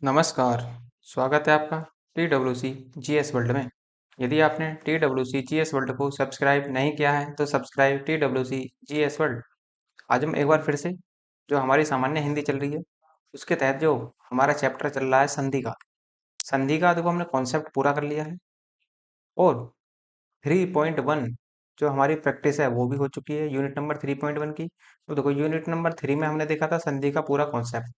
नमस्कार, स्वागत है आपका TWC GS वर्ल्ड में। यदि आपने TWC GS वर्ल्ड को सब्सक्राइब नहीं किया है तो सब्सक्राइब TWC GS वर्ल्ड। आज हम एक बार फिर से जो हमारी सामान्य हिंदी चल रही है उसके तहत जो हमारा चैप्टर चल रहा है संधि का देखो हमने कॉन्सेप्ट पूरा कर लिया है और 3.1 जो हमारी प्रैक्टिस है वो भी हो चुकी है यूनिट नंबर 3.1 की। तो देखो यूनिट नंबर 3 में हमने देखा था संधि का पूरा कॉन्सेप्ट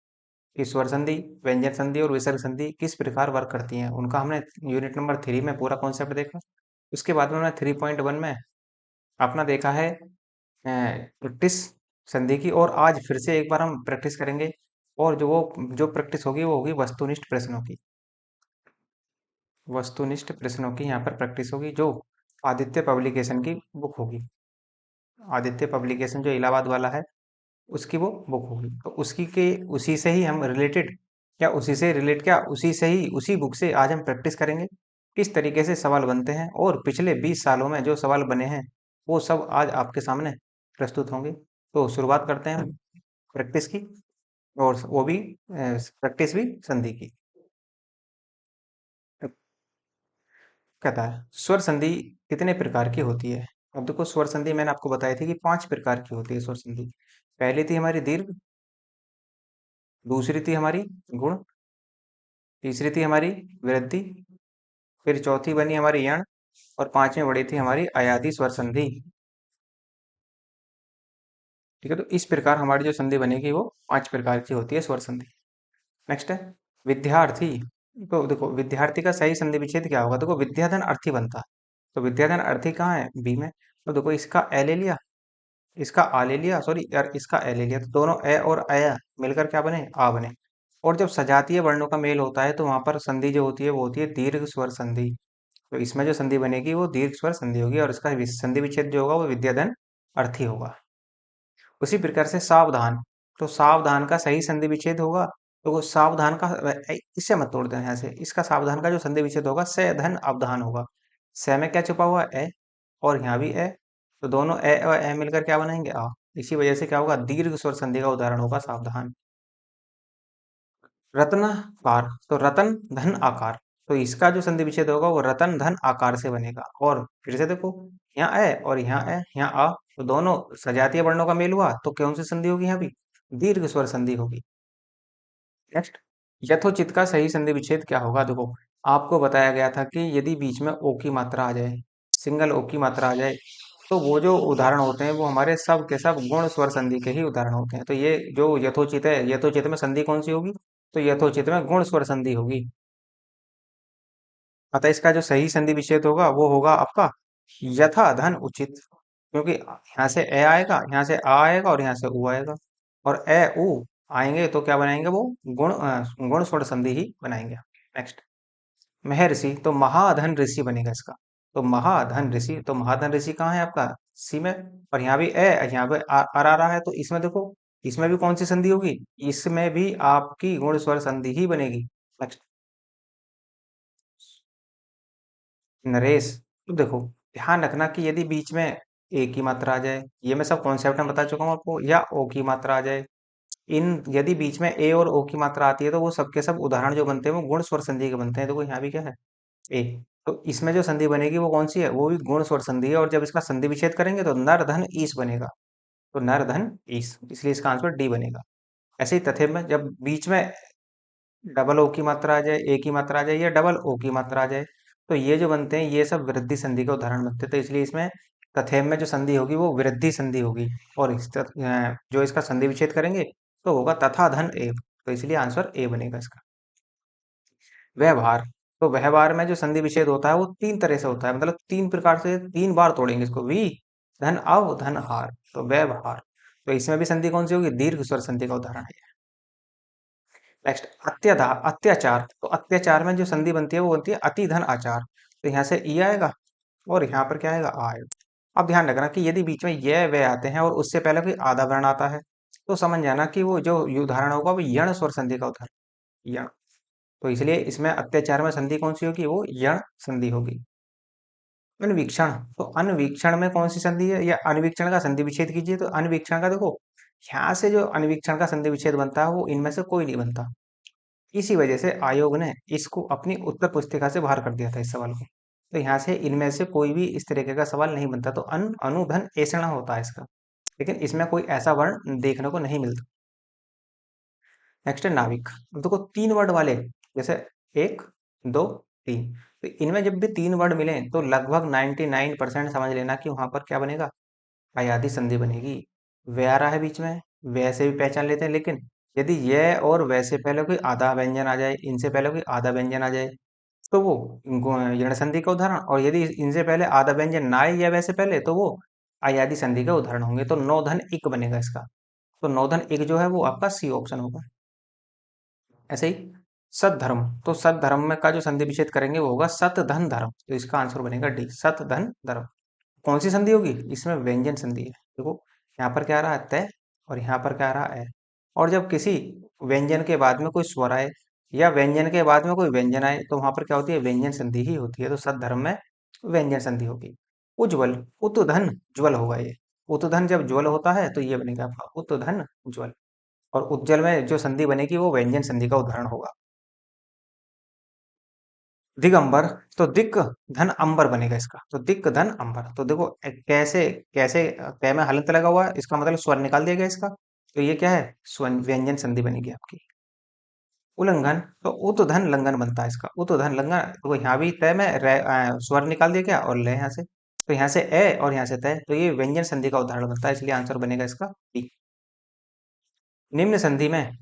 कि स्वर संधि, व्यंजन संधि और विसर्ग संधि किस प्रकार वर्क करती हैं, उनका हमने यूनिट नंबर 3 में पूरा कॉन्सेप्ट देखा। उसके बाद में हमने 3.1 में अपना देखा है प्रैक्टिस संधि की, और आज फिर से एक बार हम प्रैक्टिस करेंगे। और जो प्रैक्टिस होगी वो होगी वस्तुनिष्ठ प्रश्नों की। वस्तुनिष्ठ प्रश्नों की यहाँ पर प्रैक्टिस होगी जो आदित्य पब्लिकेशन की बुक होगी। आदित्य पब्लिकेशन जो इलाहाबाद वाला है उसकी वो बुक होगी, तो उसकी के उसी से ही हम रिलेटेड क्या उसी से ही उसी बुक से आज हम प्रैक्टिस करेंगे किस तरीके से सवाल बनते हैं, और पिछले 20 सालों में जो सवाल बने हैं वो सब आज आपके सामने प्रस्तुत होंगे। तो शुरुआत करते हैं हम प्रैक्टिस की, और वो भी प्रैक्टिस भी संधि की। कहता है स्वर संधि कितने प्रकार की होती है। अब देखो स्वर संधि मैंने आपको बताई थी कि 5 प्रकार की होती है स्वर संधि। पहली थी हमारी दीर्घ, दूसरी थी हमारी गुण, तीसरी थी हमारी वृद्धि, फिर चौथी बनी हमारी यण, और पांचवी बड़ी थी हमारी अयादी स्वर संधि। ठीक है, तो इस प्रकार हमारी जो संधि बनेगी वो 5 प्रकार की होती है स्वर संधि। नेक्स्ट है विद्यार्थी। तो देखो विद्यार्थी का सही संधि विच्छेद क्या होगा। देखो विद्याधन अर्थी बनता है, तो विद्याधन अर्थी कहाँ है, बी में। तो देखो इसका ए ले लिया, इसका आ ले लिया, सॉरी यार इसका ए ले लिया, तो दोनों ए और अया मिलकर क्या बने, आ बने। और जब सजातीय वर्णों का मेल होता है तो वहां पर संधि जो होती है वो होती है दीर्घ स्वर संधि। तो इसमें जो संधि बनेगी वो दीर्घ स्वर संधि होगी, और इसका संधि विच्छेद जो होगा वो विद्याधन अर्थी होगा। उसी प्रकार से सावधान, तो सावधान का सही संधि विच्छेद होगा, तो वो सावधान का इससे मत तोड़ देना यहाँ से, इसका सावधान का जो संधि विच्छेद होगा से धन अवधान होगा। से में क्या छुपा हुआ है, ए, और यहाँ भी ए, तो दोनों ए और ए मिलकर क्या बनाएंगे, आ। इसी वजह से क्या होगा, दीर्घ स्वर संधि का उदाहरण होगा सावधान। रत्नाकार, तो रतन धन आकार, तो इसका जो संधि विच्छेद होगा वो रतन धन आकार से बनेगा। और फिर से देखो यहाँ ए और यहाँ ए, यहाँ आ, तो दोनों सजातीय वर्णों का मेल हुआ, तो कौन सी संधि होगी, यहाँ भी दीर्घ स्वर संधि होगी। नेक्स्ट, यथोचित का सही संधि विच्छेद क्या होगा। देखो आपको बताया गया था कि यदि बीच में ओ की मात्रा आ जाए, सिंगल ओ की मात्रा आ जाए, तो वो जो उदाहरण होते हैं वो हमारे सब के सब गुण स्वर संधि के ही उदाहरण होते हैं। तो ये जो यथोचित है, यथोचित में संधि कौन सी होगी, तो यथोचित में गुण स्वर संधि होगी। अतः इसका जो सही संधि विच्छेद होगा वो होगा आपका यथा धन उचित, क्योंकि यहाँ से ए आएगा, यहाँ से आ आएगा, और यहाँ से उ आएगा, और ए उ आएंगे तो क्या बनाएंगे, वो गुण स्वर संधि ही बनाएंगे। नेक्स्ट, महर्षि, तो महाधन ऋषि बनेगा इसका। तो महाधन ऋषि, तो महाधन ऋषि कहाँ है आपका, सी में, और यहाँ भी ए, यहाँ पे आ रहा है, तो इसमें देखो इसमें भी कौन सी संधि होगी, इसमें भी आपकी गुण स्वर संधि ही बनेगी। नेक्स्ट, नरेश, तो देखो ध्यान रखना कि यदि बीच में ए की मात्रा आ जाए, ये मैं सब कॉन्सेप्ट में बता चुका हूँ आपको, या ओ की मात्रा आ जाए, इन यदि बीच में ए और ओ की मात्रा आती है तो वो सबके सब उदाहरण जो बनते हैं वो गुण स्वर संधि के बनते हैं। देखो यहाँ भी क्या है, ए, तो इसमें जो संधि बनेगी वो कौन सी है, वो भी गुण स्वर संधि है, और जब इसका संधि विच्छेद करेंगे तो नर धन ईस बनेगा। तो नर धन ईस, इसलिए इसका आंसर डी बनेगा। ऐसे ही तथ्य में जब बीच में डबल ओ की मात्रा आ जाए, ए की मात्रा आ जाए, या डबल ओ की मात्रा आ जाए, तो ये जो बनते हैं ये सब वृद्धि संधि का उदाहरण बनते हैं। तो इसलिए इसमें तथेम में जो संधि होगी वो वृद्धि संधि होगी, और जो इसका संधि विच्छेद करेंगे तो होगा तथा धन ए, तो इसलिए आंसर ए बनेगा इसका। व्यवहार, तो व्यवहार में जो संधि विच्छेद होता है वो 3 तरह से होता है, मतलब 3 प्रकार से, 3 बार तोड़ेंगे इसको, वी धन अव धन हार, तो व्यवहार। तो इसमें भी संधि कौन सी होगी, दीर्घ स्वर संधि का उदाहरण है। नेक्स्ट, अत्याचार, तो अत्याचार में जो संधि बनती है वो बनती है अति धन आचार, तो यहाँ से ई आएगा, और यहाँ पर क्या आएगा, आ आएगा। अब ध्यान रखना कि यदि बीच में ये वे आते हैं और उससे पहले कोई आधा वर्ण आता है, तो समझ जाना कि वो जो उदाहरण होगा वो यण स्वर संधि का उदाहरण, यण। तो इसलिए इसमें अत्याचार में संधि कौन सी होगी, वो यण संधि होगी। अनवीक्षण, तो अनवीक्षण में कौन सी संधि है, या अनवीक्षण का संधि विच्छेद कीजिए, तो अनवीक्षण का देखो यहाँ से जो अनवीक्षण का संधि विच्छेद बनता है वो इनमें से कोई नहीं बनता। इसी वजह से आयोग ने इसको अपनी उत्तर पुस्तिका से बाहर कर दिया था इस सवाल को। तो यहाँ से इनमें से कोई भी इस तरीके का सवाल नहीं बनता। तो अन अनुधन ऐसा होता है इसका, लेकिन इसमें कोई ऐसा वर्ण देखने को नहीं मिलता। नेक्स्ट है नाविक। अब देखो तीन वर्ड वाले, जैसे एक, दो, तीन, तो इनमें जब भी तीन वर्ड मिले तो लगभग 99% समझ लेना कि वहां पर क्या बनेगा, अयादी संधि बनेगी। वे आ रहा है बीच में, वैसे भी पहचान लेते हैं, लेकिन यदि यह और वैसे पहले कोई आधा व्यंजन आ जाए, इनसे पहले कोई आधा व्यंजन आ जाए, तो वो ऋण संधि का उदाहरण। और यदि इनसे पहले आधा व्यंजन ना आए या वैसे पहले, तो वो अयादी संधि का उदाहरण होंगे। तो नौधन इक बनेगा इसका। तो नौधन इक जो है वो आपका सी ऑप्शन होगा। ऐसे ही सतधर्म, तो सतधर्म में का जो संधि विच्छेद करेंगे वो होगा सत धन धर्म। तो इसका आंसर बनेगा डी, सत धन धर्म। कौन सी संधि होगी इसमें, व्यंजन संधि है। देखो यहाँ पर क्या आ रहा है, तय, और यहाँ पर क्या आ रहा है। और जब किसी व्यंजन के बाद में कोई स्वर आए या व्यंजन के बाद में कोई व्यंजन आए, तो वहां पर क्या होती है, व्यंजन संधि ही होती है। तो सद्धर्म में व्यंजन संधि होगी। उज्ज्वल, उतधन ज्वल होगा ये। उतधन जब ज्वल होता है तो ये बनेगा आपका उतधन ज्वल। और उज्जवल में जो संधि बनेगी वो व्यंजन संधि का उदाहरण होगा। दिगंबर, तो दिक धन अंबर बनेगा इसका। तो दिक धन अंबर। तो देखो कैसे कैसे कै में हलंत लगा हुआ है, इसका मतलब स्वर निकाल दिया गया इसका। तो ये क्या है, व्यंजन संधि बनेगी आपकी। उल्लंघन, तो उत धन लंघन बनता है इसका। उत धन लंघन, तो यहाँ भी तय में स्वर निकाल दिया गया और ले यहाँ से। तो यहाँ से ए और यहाँ से तय, तो ये व्यंजन संधि का उदाहरण बनता है, इसलिए आंसर बनेगा इसका बी। निम्न संधि में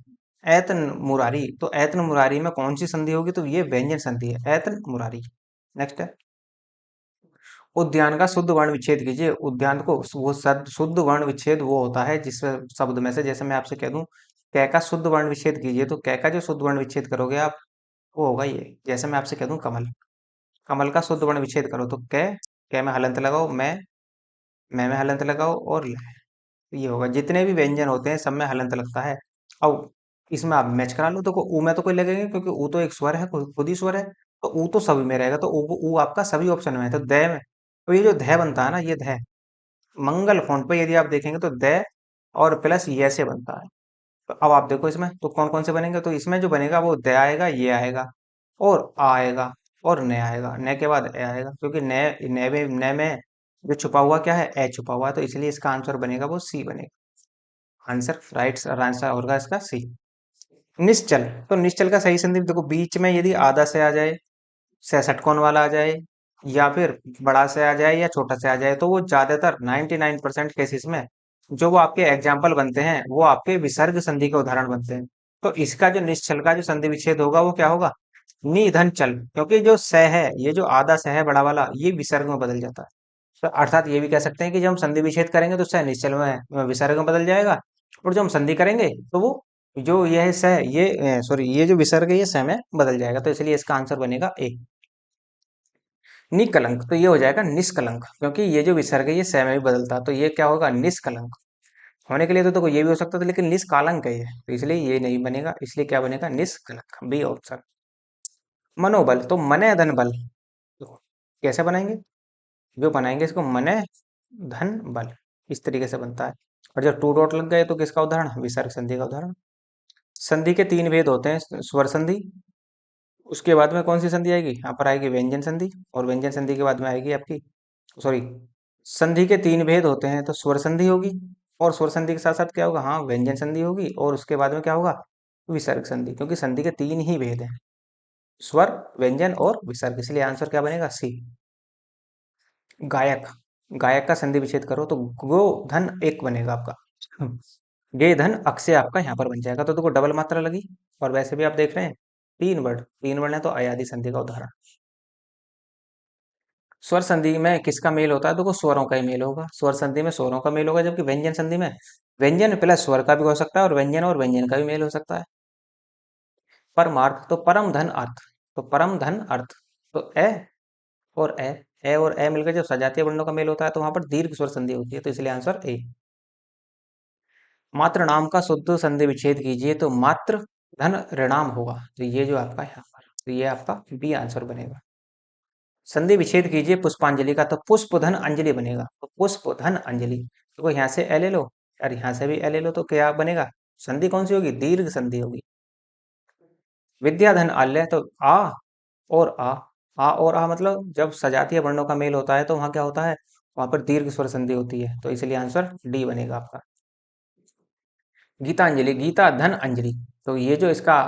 ऐतन मुरारी, तो ऐतन मुरारी में कौन सी संधि होगी, तो ये व्यंजन संधि है, ऐतन मुरारी। नेक्स्ट है उद्यान का शुद्ध वर्ण विच्छेद कीजिए। उद्यान को वो शुद्ध वर्ण विच्छेद वो होता है जिस शब्द में से, जैसे मैं आपसे कह दूं कै का शुद्ध वर्ण विच्छेद कीजिए, तो कै का जो शुद्ध वर्ण विच्छेद करोगे आप, वो होगा ये। जैसे मैं आपसे कह दूं कमल, कमल का शुद्ध वर्ण विच्छेद करो, तो कै में हलंत लगाओ, मैं में हलंत लगाओ और ल। ये होगा। जितने भी व्यंजन होते हैं सब में हलंत लगता है। अब इसमें आप मैच करा लो, तो ऊ में तो कोई लगेगा क्योंकि ऊ तो एक स्वर है, खुद ही स्वर है। तो ऊ तो सभी में रहेगा, तो ऊ आपका सभी ऑप्शन में है। तो दय में, तो ये जो धय बनता है ना, ये धय मंगल फॉन्ट पे यदि आप देखेंगे तो दय और प्लस ये से बनता है। तो अब आप देखो इसमें तो कौन कौन से बनेंगे, तो इसमें जो बनेगा वो दय आएगा, ये आएगा और आ आएगा और न आएगा। न के बाद ए आएगा, क्योंकि न में जो छुपा हुआ क्या है, ए छुपा हुआ है, तो इसलिए इसका आंसर बनेगा वो सी बनेगा। आंसर राइट आंसर होगा इसका सी। निश्चल, तो निश्चल का सही संदर्भ देखो, बीच में यदि आधा से आ जाए, से षटकोण वाला आ जाए, या फिर बड़ा से आ जाए या छोटा से आ जाए, तो वो ज्यादातर 99% केसेस में जो वो आपके एग्जाम्पल बनते हैं वो आपके विसर्ग संधि के उदाहरण बनते हैं। तो इसका जो निश्चल का जो संधि विच्छेद होगा वो क्या होगा, निधन चल, क्योंकि जो स है, ये जो आधा स है बड़ा वाला, ये विसर्ग में बदल जाता है। तो अर्थात ये भी कह सकते हैं कि जब हम संधि विच्छेद करेंगे तो स निश्चल में विसर्ग में बदल जाएगा, और जब हम संधि करेंगे तो वो जो यह स है, ये सॉरी ये जो विसर्ग है ये स में बदल जाएगा। तो इसलिए इसका आंसर बनेगा ए। निकलंक, तो ये हो जाएगा निष्कलंक, क्योंकि ये जो विसर्ग है ये स में भी बदलता है, तो ये क्या होगा, निष्कलंक। होने के लिए तो देखो ये भी हो सकता था, लेकिन निष्कालंक है ये, तो इसलिए ये नहीं बनेगा, इसलिए क्या बनेगा, निष्कलंक, बी ऑप्शन। मनोबल, तो मने धन बल, तो कैसे बनाएंगे, जो बनाएंगे इसको मने धन बल, इस तरीके से बनता है। और जब टू डॉट लग गए तो किसका उदाहरण, विसर्ग संधि का उदाहरण। संधि के तीन भेद होते हैं, स्वर संधि, उसके बाद में कौन सी संधि आएगी, यहाँ पर आएगी व्यंजन संधि, और व्यंजन संधि के बाद में आएगी आपकी, सॉरी, संधि के तीन भेद होते हैं, तो स्वर संधि होगी, और स्वर संधि के साथ साथ क्या होगा, हाँ व्यंजन संधि होगी, और उसके बाद में क्या होगा, विसर्ग संधि, क्योंकि संधि के तीन ही भेद हैं, स्वर, व्यंजन और विसर्ग, इसलिए आंसर क्या बनेगा, सी। गायक, गायक का संधि विच्छेद करो तो गो धन एक बनेगा आपका। गे धन अक्षय आपका यहाँ पर बन जाएगा, तो देखो डबल मात्रा लगी, और वैसे भी आप देख रहे हैं तीन वर्ड है, तो अयादी संधि का उदाहरण। स्वर संधि में किसका मेल होता है, देखो स्वरों का ही मेल होगा, स्वर संधि में स्वरों का मेल होगा, जबकि व्यंजन संधि में व्यंजन प्लस स्वर का भी हो सकता है, और व्यंजन का भी मेल हो सकता है। परमार्थ, तो परम धन अर्थ, तो परम धन अर्थ, तो ए और ए और ए मिलकर जब सजातीय वर्णों का मेल होता है तो वहां पर दीर्घ स्वर संधि होती है, तो इसलिए आंसर ए। मात्र नाम का शुद्ध संधि विच्छेद कीजिए, तो मात्र धन ऋणाम होगा, तो ये जो आपका यहाँ पर, तो ये आपका बी आंसर बनेगा। संधि विच्छेद कीजिए पुष्पांजलि का, तो पुष्प धन अंजलि बनेगा, तो पुष्प धन अंजलि। तो यहाँ से ए ले लो और यहाँ से भी ए ले लो, तो क्या बनेगा, संधि कौन सी होगी, दीर्घ संधि होगी। विद्याधन आल्य तो आ और आ और आ मतलब जब सजातीय वर्णों का मेल होता है तो वहां क्या होता है, वहां पर दीर्घ स्वर संधि होती है, तो इसलिए आंसर डी बनेगा आपका। गीतांजलि, गीता धन अंजलि, तो ये जो इसका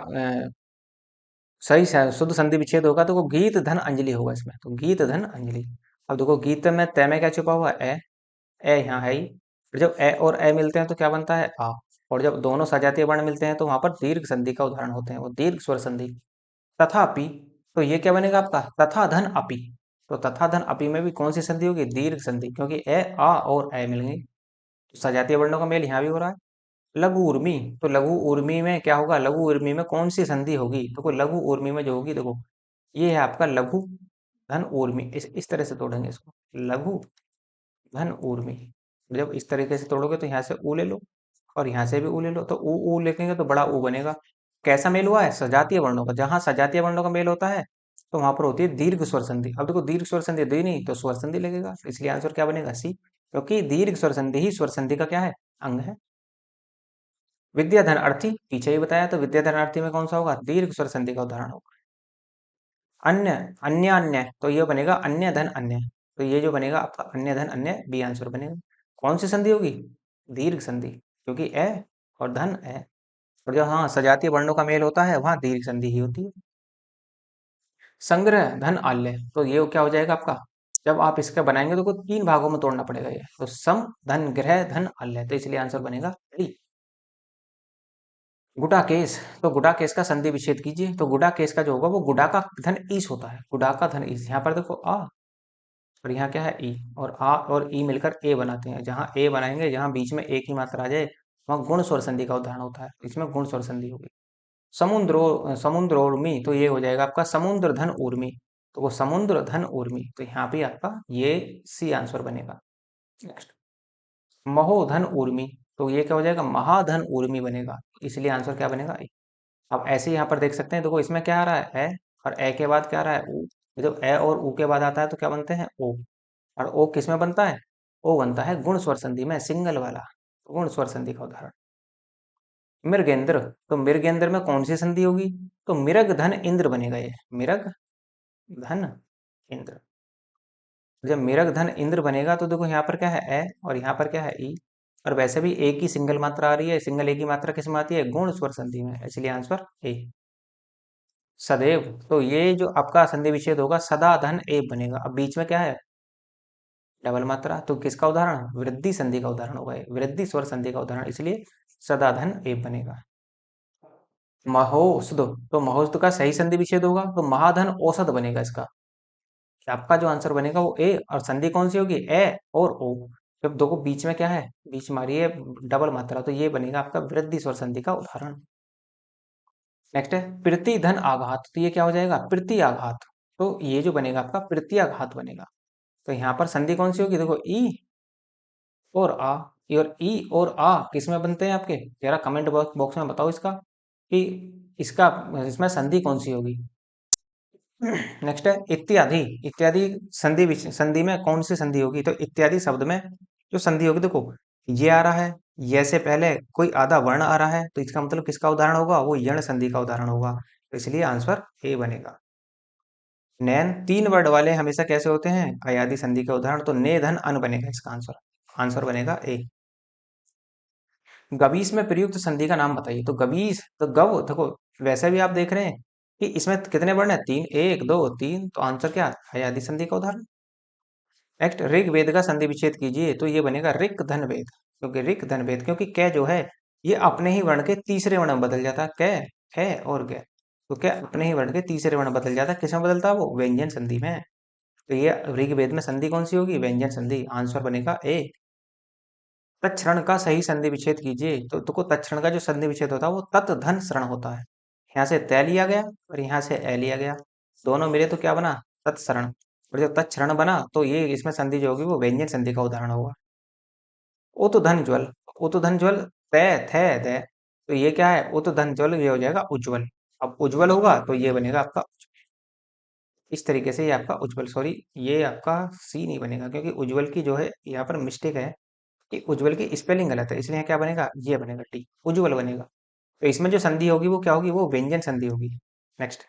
सही शुद्ध संधि विच्छेद होगा तो वो गीत धन अंजलि होगा इसमें, तो गीत धन अंजलि। अब देखो गीत में तय में क्या छुपा हुआ है, ए यहाँ है ही। फिर जब ए और ए मिलते हैं तो क्या बनता है, आ। और जब दोनों सजातीय वर्ण मिलते हैं तो वहां पर दीर्घ संधि का उदाहरण होते हैं, वो दीर्घ स्वर संधि। तथापि, तो ये क्या बनेगा आपका, तथा धन अपि। तो तथा धन अपि में भी कौन सी संधि होगी, दीर्घ संधि, क्योंकि ए आ और ए मिल गई, तो सजातीय वर्णों का मेल यहाँ भी हो रहा है। लघु उर्मी, तो लघु उर्मी में क्या होगा, लघु उर्मी में कौन सी संधि होगी, देखो लघु उर्मी में जो होगी, देखो ये है आपका लघु धन उर्मी, इस तरह से तोड़ेंगे इसको, लघु धन उर्मी। जब इस तरीके से तोड़ोगे तो यहाँ से ऊ ले लो और यहाँ से भी ऊ ले लो, तो ऊ ऊ लिखेंगे तो बड़ा ऊ बनेगा। कैसा मेल हुआ है, सजातीय वर्णों का, जहां सजातीय वर्णों का मेल होता है तो वहां पर होती है दीर्घ स्वर संधि। अब देखो दीर्घ स्वर संधि दी नहीं तो स्वर संधि लगेगा, इसलिए आंसर क्या बनेगा, सी, क्योंकि दीर्घ स्वर संधि ही स्वर संधि का क्या है, अंग है। विद्याधन अर्थी, पीछे ही बताया, तो विद्याधन अर्थी में कौन सा होगा, दीर्घ स्वर संधि का उदाहरण होगा। अन्य, अन्य अन्य, तो ये बनेगा अन्य धन अन्य, तो ये जो बनेगा आपका अन्य धन अन्य, बी आंसर बनेगा। कौन सी संधि होगी, दीर्घ संधि, क्योंकि ए और धन है, और जब हाँ सजातीय वर्णों का मेल होता है वहां दीर्घ संधि ही होती है। संग्रह धन आल्य, तो ये क्या हो जाएगा आपका, जब आप इसका बनाएंगे तो को तीन भागों में तोड़ना पड़ेगा ये, तो सम धन ग्रह धन आल्य, तो इसलिए आंसर बनेगा डी। गुडाकेश, तो गुडाकेश का संधि विच्छेद कीजिए, तो गुडाकेश का जो होगा वो गुडा का धन ईश होता है, गुडा का धन ईश, यहाँ पर देखो आ और यहाँ क्या है ई, और आ और ई मिलकर ए बनाते हैं, जहां ए बनाएंगे, जहां बीच में एक ही मात्रा आ जाए वहां गुण स्वर संधि का उदाहरण होता है, इसमें गुण स्वर संधि होगी। समुद्रोर्मी, तो ये हो जाएगा आपका समुद्र धन उर्मी, तो वो समुद्र धन उर्मी, तो यहाँ पे आपका ये सी आंसर बनेगा। नेक्स्ट, महोधन उर्मी, तो ये क्या हो जाएगा, महाधन उर्मी बनेगा, इसलिए आंसर क्या बनेगा, ए। अब ऐसे यहाँ पर देख सकते हैं, देखो इसमें क्या आ रहा है, ए, और ए के बाद क्या आ रहा है, ऊ। जब ए और ऊ के बाद आता है तो क्या बनते हैं, ओ। और ओ किस में बनता है, ओ बनता है गुण स्वर संधि में, सिंगल वाला, गुण स्वर संधि का उदाहरण। मृगेंद्र, तो मृगेंद्र में कौन सी संधि होगी, तो मिरग धन इंद्र बनेगा ये, मिरग धन इंद्र। जब मिरग धन इंद्र बनेगा तो देखो यहाँ पर क्या है, ए, और यहाँ पर क्या है, ई, और वैसे भी एक ही सिंगल मात्रा आ रही है, सिंगल एक ही मात्रा किस में आती है, गुण स्वर संधि में, इसलिए आंसर ए। सदैव, तो ये जो आपका संधि विच्छेद होगा सदा धन एव बनेगा, अब बीच में क्या है, डबल मात्रा, तो किसका उदाहरण, वृद्धि संधि का उदाहरण होगा, वृद्धि स्वर संधि का उदाहरण, इसलिए सदाधन एव बनेगा। महोषध, तो महोषध का सही संधि विच्छेद होगा तो महाधन औषध बनेगा इसका, आपका जो आंसर बनेगा वो ए, और संधि कौन सी होगी, ए और ओ, जब दो को बीच में क्या है, बीच मारी है डबल मात्रा, तो ये बनेगा आपका वृद्धि स्वर संधि का उदाहरण। नेक्स्ट है प्रति धन आघात, तो ये क्या हो जाएगा, प्रति आघात, तो ये जो बनेगा आपका प्रति आघात बनेगा, तो यहाँ पर संधि कौन सी होगी, देखो ई और आ, और ई और आ किस में बनते हैं आपके, जरा कमेंट बॉक्स में बताओ इसका कि इसका इसमें संधि कौन सी होगी। नेक्स्ट है इत्यादि, इत्यादि संधि संधि में कौन सी संधि होगी, तो इत्यादि शब्द में जो संधि होगी, देखो ये आ रहा है, ये से पहले कोई आधा वर्ण आ रहा है, तो इसका मतलब किसका उदाहरण होगा, वो यण संधि का उदाहरण होगा, तो इसलिए आंसर ए बनेगा। नैन, तीन वर्ड वाले हमेशा कैसे होते हैं, अयादि संधि का उदाहरण, तो ने धन अन बनेगा इसका आंसर, आंसर बनेगा ए। गबीस में प्रयुक्त संधि का नाम बताइए, तो गबीस, तो गव, देखो वैसे भी आप देख रहे हैं कि इसमें कितने वर्ण है, तीन, एक दो तीन, तो आंसर क्या, अयादि संधि का उदाहरण। नेक्स्ट, ऋग वेद का संधि विच्छेद कीजिए, तो ये बनेगा ऋक धन वेद, क्योंकि ऋक धन वेद, क्योंकि कै जो है ये अपने ही वर्ण के तीसरे वर्ण में बदल जाता है, कै, है और गै, तो क्या अपने ही वर्ण के तीसरे वर्ण में बदल जाता है, किसमें बदलता है वो, व्यंजन संधि में, तो ये ऋग्वेद में संधि कौन सी होगी, व्यंजन संधि, आंसर बनेगा ए। तत्क्षण का सही संधि विच्छेद कीजिए, तो देखो तत्क्षण का जो संधि विच्छेद होता है वो तत् धन शरण होता है, यहाँ से तय लिया गया और यहाँ से ए लिया गया, दोनों मिले तो क्या बना, तत्सरण, और जब तत्क्षण बना तो ये इसमें संधि जो होगी वो व्यंजन संधि का उदाहरण होगा। उत धन ज्वल, उत धन ज्वल, तय थे दे, तो ये क्या है, उत धन ज्वल, ये हो जाएगा उज्ज्वल, अब उज्ज्वल होगा तो ये बनेगा आपका, इस तरीके से ये आपका उज्ज्वल, सॉरी ये आपका सी नहीं बनेगा, क्योंकि उज्ज्वल की जो है यहाँ पर मिस्टेक है कि उज्ज्वल की स्पेलिंग गलत है, इसलिए क्या बनेगा, ये बनेगा टी, उज्ज्वल बनेगा। तो इसमें जो संधि होगी वो क्या होगी, वो व्यंजन संधि होगी। नेक्स्ट,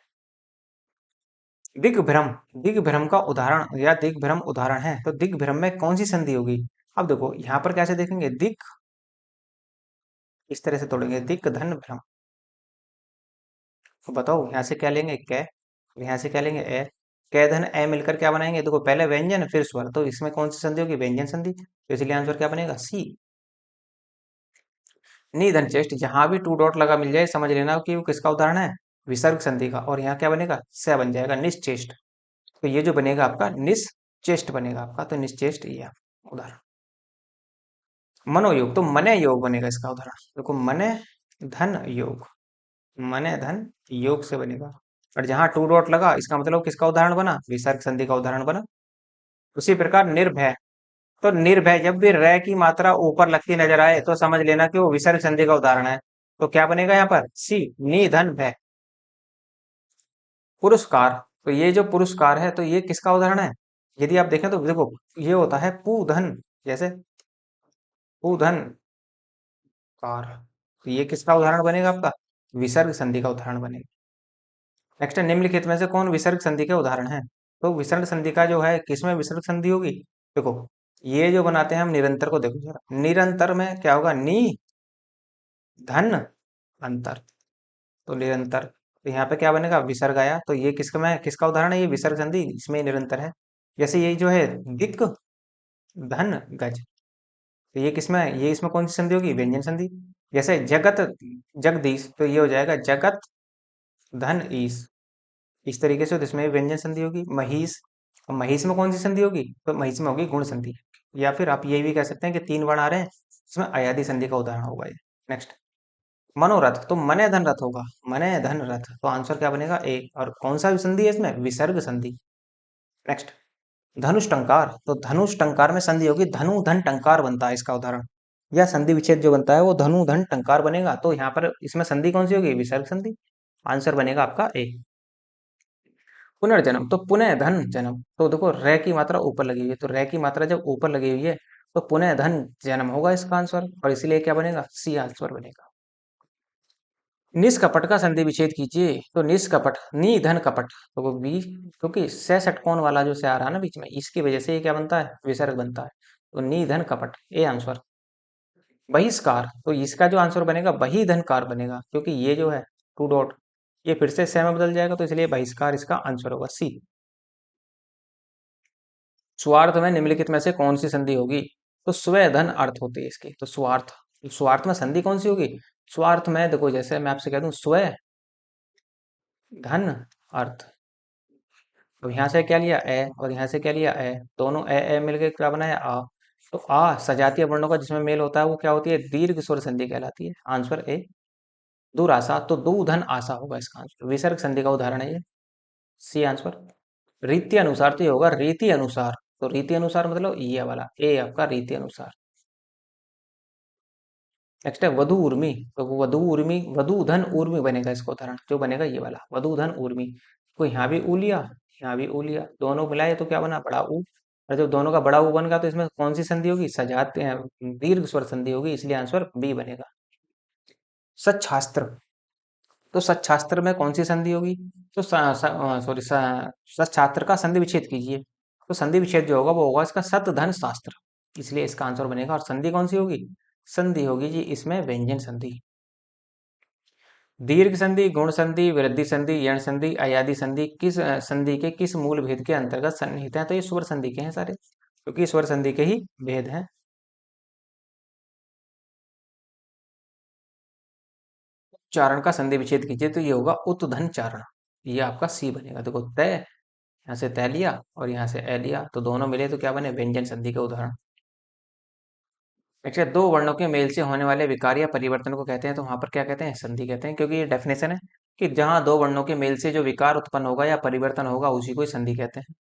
दिग्भ्रम। दिग्भ्रम का उदाहरण या दिग्भ्रम उदाहरण है, तो दिग्भ्रम में कौन सी संधि होगी? अब देखो यहाँ पर कैसे देखेंगे, दिक इस तरह से तोड़ेंगे, दिक धन भ्रम। तो बताओ यहाँ से क्या लेंगे, कै, और यहाँ से क्या लेंगे, ए। कै धन ए मिलकर क्या बनाएंगे, देखो पहले व्यंजन फिर स्वर, तो इसमें कौन सी संधि होगी, व्यंजन संधि, तो इसलिए आंसर क्या बनेगा, सी। निधन चेष्ट, जहां भी टू डॉट लगा मिल जाए समझ लेना कि वो किसका उदाहरण है, विसर्ग संधि का, और यहाँ क्या बनेगा, स बन जाएगा, निश्चेष्ट। तो ये जो बनेगा आपका निश्चेष्ट बनेगा आपका, तो निश्चेष्ट ये आपका उदाहरण। मनोयोग, तो मने योग बनेगा इसका उदाहरण, देखो मने धन योग, मने धन योग से बनेगा। और जहां टू डॉट लगा इसका मतलब किसका उदाहरण बना, विसर्ग संधि का उदाहरण बना। उसी प्रकार निर्भय, तो निर्भय जब भी रे की मात्रा ऊपर लगती नजर आए तो समझ लेना कि वो विसर्ग संधि का उदाहरण है। तो क्या बनेगा यहाँ पर, सी, निधन भय। पुरस्कार, तो ये जो पुरस्कार है तो ये किसका उदाहरण है, यदि आप देखें तो देखो ये होता है पूधन, जैसे पूधन कार, तो ये किसका उदाहरण बनेगा आपका, विसर्ग संधि का उदाहरण बनेगा। नेक्स्ट है, निम्नलिखित में से कौन विसर्ग संधि के उदाहरण है? तो विसर्ग संधि का जो है किसमें विसर्ग संधि होगी, देखो ये जो बनाते हैं हम निरंतर को, देखो जरा निरंतर में क्या होगा, नी धन अंतर, तो निरंतर, तो यहाँ पे क्या बनेगा, विसर्ग आया, तो ये किसका में किसका उदाहरण है, ये विसर्ग संधि, इसमें निरंतर है। जैसे ये जो है दिक धन गज, तो ये किसमें है, ये इसमें कौन सी संधि होगी, व्यंजन संधि। जैसे जगत जगदीश, तो ये हो जाएगा जगत धन ईश, इस तरीके से, तो इसमें व्यंजन संधि होगी। महिष, और महिष में कौन सी संधि होगी, तो महिष में होगी गुण संधि। या फिर आप ये भी कह सकते हैं कि तीन वर्ण आ रहे हैं, इसमें अयादि संधि का उदाहरण होगा ये। नेक्स्ट, मनोरथ, तो मने धन रथ होगा, मने धन रथ, तो आंसर क्या बनेगा, ए। और कौन सा संधि है इसमें, विसर्ग संधि। नेक्स्ट, धनुष टंकार, तो धनुष टंकार में संधि होगी, धनु धन टंकार बनता है इसका उदाहरण, या संधि विच्छेद जो बनता है वो धनु धन टंकार बनेगा, तो यहाँ पर इसमें संधि कौन सी होगी, विसर्ग संधि। आंसर बनेगा आपका ए। पुनर्जन्म, तो पुनः धन जन्म, तो देखो रे की मात्रा ऊपर लगी हुई है, तो रे की मात्रा जब ऊपर लगी हुई है तो पुनः धन जन्म होगा इसका आंसर, और इसलिए क्या बनेगा, सी आंसर बनेगा। निष्कपट का संधि विच्छेद कीजिए, तो निष्कपट, नी धन कपट, तो वो बी, क्योंकि से षटकोण वाला जो से आ रहा है ना बीच में, इसकी वजह से ये क्या बनता है, विसर्ग बनता है, तो नी धन कपट, ए आंसर। बहिष्कार, तो इसका जो आंसर बनेगा बही धनकार बनेगा, क्योंकि ये जो है टू डॉट ये फिर से में बदल जाएगा, तो इसलिए बहिष्कार इसका आंसर होगा, सी। स्वार्थ में निम्नलिखित में से कौन सी संधि होगी, तो स्व धन अर्थ होती है इसकी, तो स्वार्थ, स्वार्थ में संधि कौन सी होगी, स्वार्थ में देखो जैसे मैं आपसे कह दूं स्व धन अर्थ, तो यहाँ से क्या लिया ए, और यहाँ से क्या लिया ए, दोनों ए मिलकर क्या बनाया, आ, तो आ सजातीय वर्णों का जिसमें मेल होता है वो क्या होती है, दीर्घ स्वर संधि कहलाती है, आंसर ए। दुराशा, तो दू धन आशा होगा इसका आंसर, विसर्ग संधि का उदाहरण है ये, सी आंसर। रीति अनुसार, तो ये होगा रीति अनुसार, तो रीति अनुसार मतलब ये वाला ए आपका रीति अनुसार। नेक्स्ट है वधु उर्मी, तो वधु उर्मी, वधु धन उर्मी बनेगा इसका उदाहरण, जो बनेगा ये वाला वधु धन उर्मी, तो यहाँ भी ऊ लिया, यहाँ भी ऊ लिया, दोनों मिलाए तो क्या बना, बड़ा ऊ, और जब दोनों का बड़ा ऊ बन गया तो इसमें कौन सी संधि होगी, सजाते हैं दीर्घ स्वर संधि होगी, इसलिए आंसर बी बनेगा। सच्छास्त्र, तो सच्छास्त्र में कौन सी संधि होगी, तो सॉरी सच्छास्त्र का संधि विच्छेद कीजिए, तो संधि विच्छेद जो होगा वो होगा इसका सत धन शास्त्र, इसलिए इसका आंसर बनेगा। और संधि कौन सी होगी, संधि होगी जी इसमें व्यंजन संधि। दीर्घ संधि, गुण संधि, वृद्धि संधि, यण संधि, अयादि संधि किस संधि के किस मूल भेद के अंतर्गत सन्निहित है, तो ये स्वर संधि के हैं सारे, क्योंकि स्वर संधि के ही भेद हैं। चारण का संधि विच्छेद कीजिए, तो ये होगा उत्धन चारण, ये आपका सी बनेगा। देखो तय, यहाँ से तय लिया और यहाँ से ए लिया, तो दोनों मिले तो क्या बने, व्यंजन संधि के उदाहरण। एक्चुअली दो वर्णों के मेल से होने वाले विकार या परिवर्तन को कहते हैं, तो वहां पर क्या कहते हैं, संधि कहते हैं, क्योंकि ये डेफिनेशन है कि जहां दो वर्णों के मेल से जो विकार उत्पन्न होगा या परिवर्तन होगा उसी को ही संधि कहते हैं।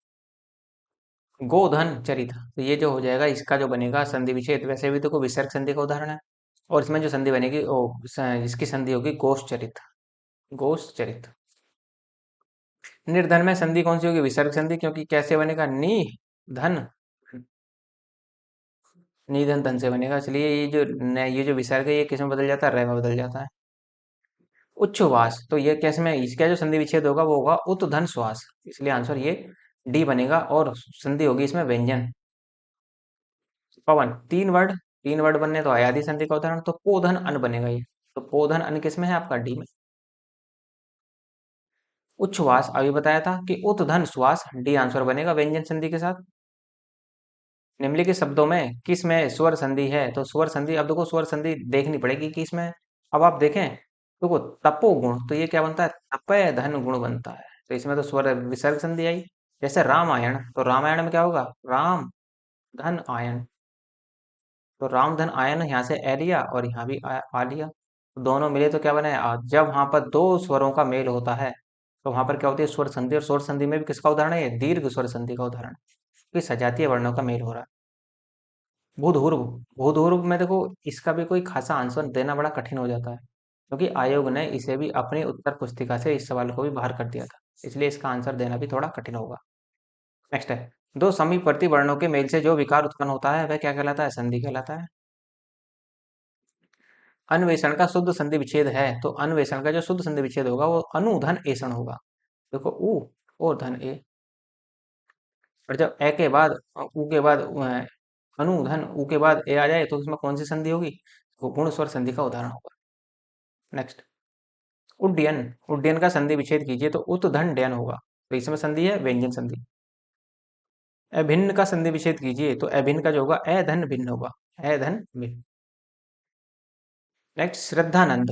गोधन चरित, तो ये जो हो जाएगा इसका जो बनेगा संधि विच्छेद, वैसे भी तो कोई विसर्ग संधि का उदाहरण है, और इसमें जो संधि बनेगी ओ इसकी संधि होगी गोष चरित, गोष चरित। निर्धन में संधि कौन सी होगी, विसर्ग संधि, क्योंकि कैसे बनेगा, नी धन, निधन धन से बनेगा, इसलिए ये जो विसर्ग है ये किस में बदल जाता है, रे में बदल जाता है। उच्छ्वास, तो ये कैसे में इसका जो संधि विच्छेद होगा वो होगा उत धन श्वास, इसलिए आंसर ये डी बनेगा और संधि होगी इसमें व्यंजन। पवन, तीन वर्ड बनने तो अयादि संधि का उदाहरण, तो पोधन अन बनेगा ये। तो पोधन अन किसमें है आपका, डी में। उच्छ्वास अभी बताया था कि उत धन श्वास, डी आंसर बनेगा व्यंजन संधि के साथ। निम्नलिखित शब्दों में किस में स्वर संधि है, तो स्वर संधि, अब देखो स्वर संधि देखनी पड़ेगी कि इसमें, अब आप देखें देखो तपो गुण, तो ये क्या बनता है, तपय धन गुण बनता है, तो इसमें तो स्वर विसर्ग संधि आई। जैसे रामायण, तो रामायण में क्या होगा, राम धन आयन, तो राम धन आयन, यहाँ से ए लिया और यहाँ भी आ लिया, तो दोनों मिले तो क्या बने आ। जब वहां पर दो स्वरों का मेल होता है तो वहां पर क्या होती है, स्वर संधि, और स्वर संधि में भी किसका उदाहरण है, ये दीर्घ स्वर संधि का उदाहरण, क्योंकि सजातीय वर्णों का मेल हो रहा है। भूधूर्व, भूधूर्व में देखो इसका भी कोई खासा आंसर देना बड़ा कठिन हो जाता है, क्योंकि आयोग ने इसे भी अपनी उत्तर पुस्तिका से इस सवाल को भी बाहर कर दिया था, इसलिए इसका आंसर देना भी थोड़ा कठिन होगा। नेक्स्ट है, दो समीपवर्ती वर्णों के मेल से जो विकार उत्पन्न होता है वह क्या कहलाता है, संधि कहलाता है। अन्वेषण का शुद्ध संधि विच्छेद है, तो अन्वेषण का जो शुद्ध संधि विच्छेद होगा वो अनुधन एषण होगा। देखो उ और धन ए, और जब ए के बाद उ के बाद अनुधन उ के बाद ए आ जाए तो उसमें कौन सी संधि होगी, वो गुण स्वर संधि का उदाहरण होगा। नेक्स्ट, उड्डयन, उड्डयन का संधि विच्छेद कीजिए, तो उत धन डयन होगा, तो इसमें संधि है व्यंजन संधि। अभिन्न का संधि विच्छेद कीजिए, तो अभिन्न का जो होगा ए धन भिन्न होगा, ए धन भिन्न। नेक्स्ट, श्रद्धानंद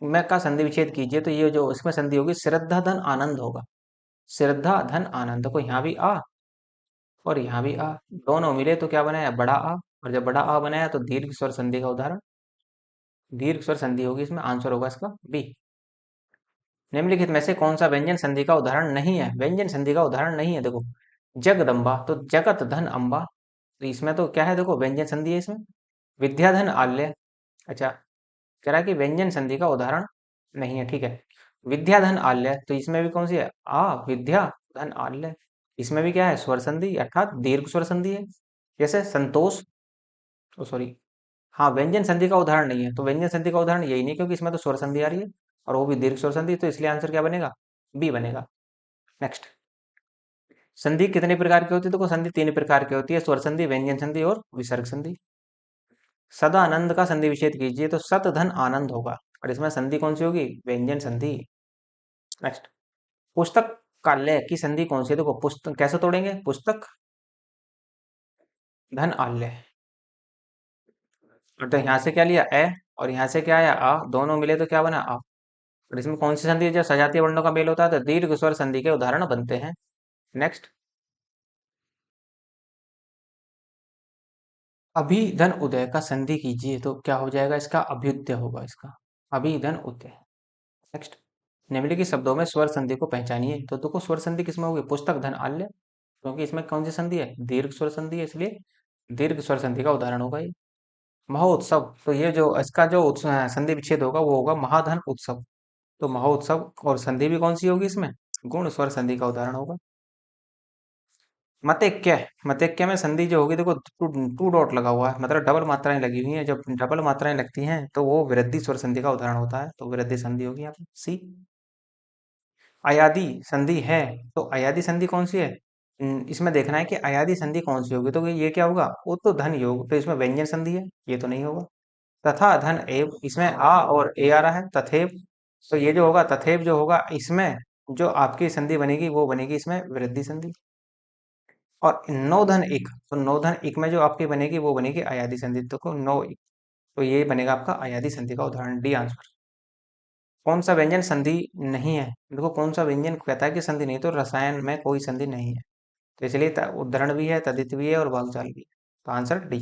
में का संधि विच्छेद कीजिए, तो ये जो इसमें संधि होगी श्रद्धा धन आनंद होगा, श्रद्धा धन आनंद, को यहाँ भी आ और यहाँ भी आ, दोनों मिले तो क्या बनाया, बड़ा आ, और जब बड़ा आ बनाया तो दीर्घ स्वर संधि का उदाहरण, दीर्घ स्वर संधि होगी इसमें, आंसर होगा इसका बी। निम्नलिखित में से कौन सा व्यंजन संधि का उदाहरण नहीं है, व्यंजन संधि का उदाहरण नहीं है, देखो जगदम्बा, तो जगत धन अम्बा, तो इसमें तो क्या है, देखो व्यंजन संधि है इसमें। विद्याधन आल्य, अच्छा कह रहा है कि व्यंजन संधि का उदाहरण नहीं है, ठीक है। विद्याधन आल्य, तो इसमें भी कौन सी है, आ विद्या धन आल्य, इसमें भी क्या है, स्वर संधि अर्थात दीर्घ स्वर संधि है। जैसे संतोष, ओ सॉरी, हाँ व्यंजन संधि का उदाहरण नहीं है, तो व्यंजन संधि का उदाहरण यही नहीं, क्योंकि इसमें तो स्वर संधि आ रही है और वो भी दीर्घ स्वर संधि, तो इसलिए आंसर क्या बनेगा, बी बनेगा। नेक्स्ट, संधि कितने प्रकार की होती है, तो संधि तीन प्रकार की होती है, स्वर संधि, व्यंजन संधि और विसर्ग संधि। सदानंद का संधि विच्छेद कीजिए, तो सत धन आनंद होगा, और इसमें संधि कौन सी होगी, व्यंजन संधि। नेक्स्ट, पुस्तक काल्य की संधि कौन सी है, देखो पुस्तक कैसे तोड़ेंगे, पुस्तक धन आल्य, और तो यहाँ से क्या लिया ए, और यहाँ से क्या आया आ, दोनों मिले तो क्या बना आ, और इसमें कौन सी संधि है, जो सजातीय वर्णों का मेल होता है तो दीर्घ स्वर संधि के उदाहरण बनते हैं। नेक्स्ट, अभिधन उदय का संधि कीजिए, तो क्या हो जाएगा, इसका अभ्युदय होगा इसका, अभिधन उदय। नेक्स्ट, निम्नलिखित शब्दों में स्वर संधि को पहचानिए, तो देखो स्वर संधि किसमें होगी, पुस्तक धन आल्य, क्योंकि इसमें कौन सी संधि है, दीर्घ स्वर संधि है, इसलिए दीर्घ स्वर संधि का उदाहरण होगा ये। महोत्सव, तो ये जो इसका जो संधि विच्छेद होगा वो होगा महाधन उत्सव, तो महोत्सव और संधि भी कौन सी होगी इसमें, गुण स्वर संधि का उदाहरण होगा। मतैक्य, मतैक्य में संधि जो होगी, देखो टू डॉट लगा हुआ है, मतलब डबल मात्राएं लगी हुई हैं, जब डबल मात्राएं लगती हैं तो वो वृद्धि स्वर संधि का उदाहरण होता है, तो वृद्धि संधि होगी यहाँ पे सी। अयादि संधि है, तो अयादि संधि कौन सी है, इसमें देखना है कि अयादि संधि कौन सी होगी, तो ये क्या होगा, उत धन योग, तो इसमें व्यंजन संधि है, ये तो नहीं होगा। तथा धन एव, इसमें आ और ए आ रहा है, तथेव, तो ये जो होगा तथेव जो होगा इसमें जो आपकी संधि बनेगी वो बनेगी इसमें वृद्धि संधि। और नौधन इक, तो नौधन इक में जो आपकी बनेगी वो बनेगी अयादि संधि, तो नौ इक, तो ये बनेगा आपका अयादि संधि का उदाहरण, डी आंसर। कौन सा व्यंजन संधि नहीं है, देखो कौन सा व्यंजन कहता है कि संधि नहीं, तो रसायन में कोई संधि नहीं है, तो इसलिए उद्धरण भी है, तदित भी है और वाक्जाल भी है, तो आंसर डी।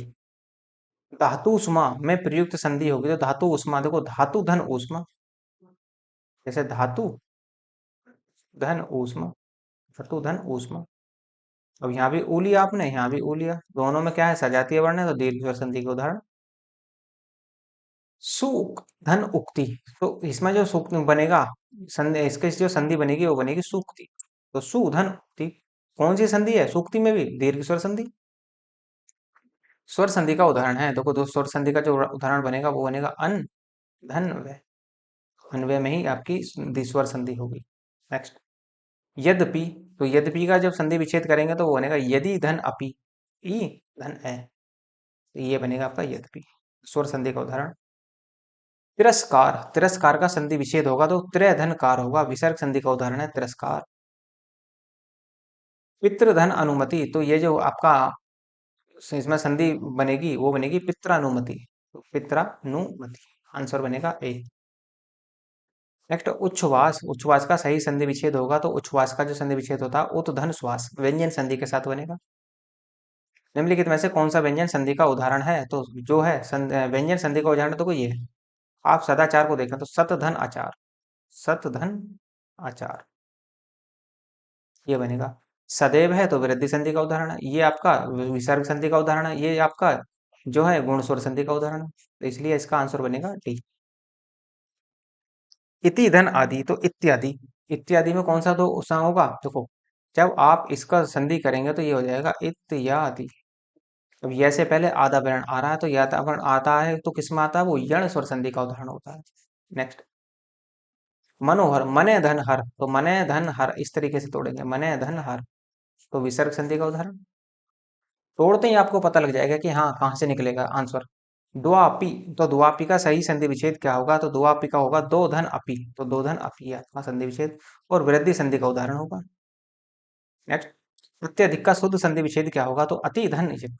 धातु उष्मा में प्रयुक्त संधि होगी, तो धातु उष्मा, देखो धातु धन उष्मा, जैसे धातु धन ऊष्मा, धातु धन ऊष्मा, अब यहाँ भी ऊ लिया आपने, यहाँ भी ऊ लिया, दोनों में क्या है, सजातीय वर्ण है, तो दीर्घ संधि के उदाहरण। सुक धन उक्ति, तो इसमें जो सुक बनेगा, संधि, इसके जो संधि बनेगी वो बनेगी सूक्ति, तो सु धन उक्ति, कौन सी संधि है, सूक्ति में भी दीर्घ स्वर संधि। स्वर संधि का उदाहरण है, देखो दो स्वर संधि का जो उदाहरण बनेगा वो बनेगा अन धन व, अन्वय में ही आपकी स्वर संधि होगी। नेक्स्ट, यद्यपि, तो यद्यपि का जब संधि विच्छेद करेंगे तो वो बनेगा यदि धन अपि, ई धन ए, तो ये बनेगा आपका यद्यपि, स्वर संधि का उदाहरण। तिरस्कार, तिरस्कार का संधि विच्छेद होगा तो त्रय धन कार होगा, विसर्ग संधि का उदाहरण है तिरस्कार। पितृधन अनुमति, तो ये जो आपका इसमें संधि बनेगी वो बनेगी पित्रानुमति, तो पित्रानुमति आंसर बनेगा ए। नेक्स्ट, उच्छ्वास, उच्छ्वास का सही संधि विच्छेद होगा तो उच्छ्वास का जो संधि विच्छेद होता है उत श्वास व्यंजन संधि के साथ बनेगा। निम्नलिखित में से कौन सा व्यंजन संधि का उदाहरण है, तो जो है व्यंजन संधि का उदाहरण तो ये है। आप सदाचार को देखें तो सत धन आचार, सत धन आचार ये बनेगा। सदैव है तो वृद्धि संधि का उदाहरण है, ये आपका विसर्ग संधि का उदाहरण है, ये आपका जो है गुण स्वर संधि का उदाहरण है, तो इसलिए इसका आंसर बनेगा डी। इति धन आदि, तो इत्यादि, इत्यादि में कौन सा तो उसा होगा, देखो जब आप इसका संधि करेंगे तो ये हो जाएगा इत्यादि। अब ये से पहले आधा वर्ण आ रहा है तो याता वर्ण आता है तो किसमें आता है, वो यण स्वर संधि का उदाहरण होता है। नेक्स्ट, मनोहर, मने धन हर, तो मने धन हर इस तरीके से तोड़ेंगे, मने धन हर, तो विसर्ग संधि का उदाहरण। तोड़ते ही आपको पता लग जाएगा कि हाँ कहाँ से निकलेगा आंसर। द्वापी, तो द्वापी का सही संधि विच्छेद क्या होगा, तो द्वापी का होगा दो धन अपी, तो दो धन अपी है आपका संधि विच्छेद, और वृद्धि संधि का उदाहरण होगा। नेक्स्ट, अत्यधिक का शुद्ध संधि विच्छेद क्या होगा, तो अति धन इजिक,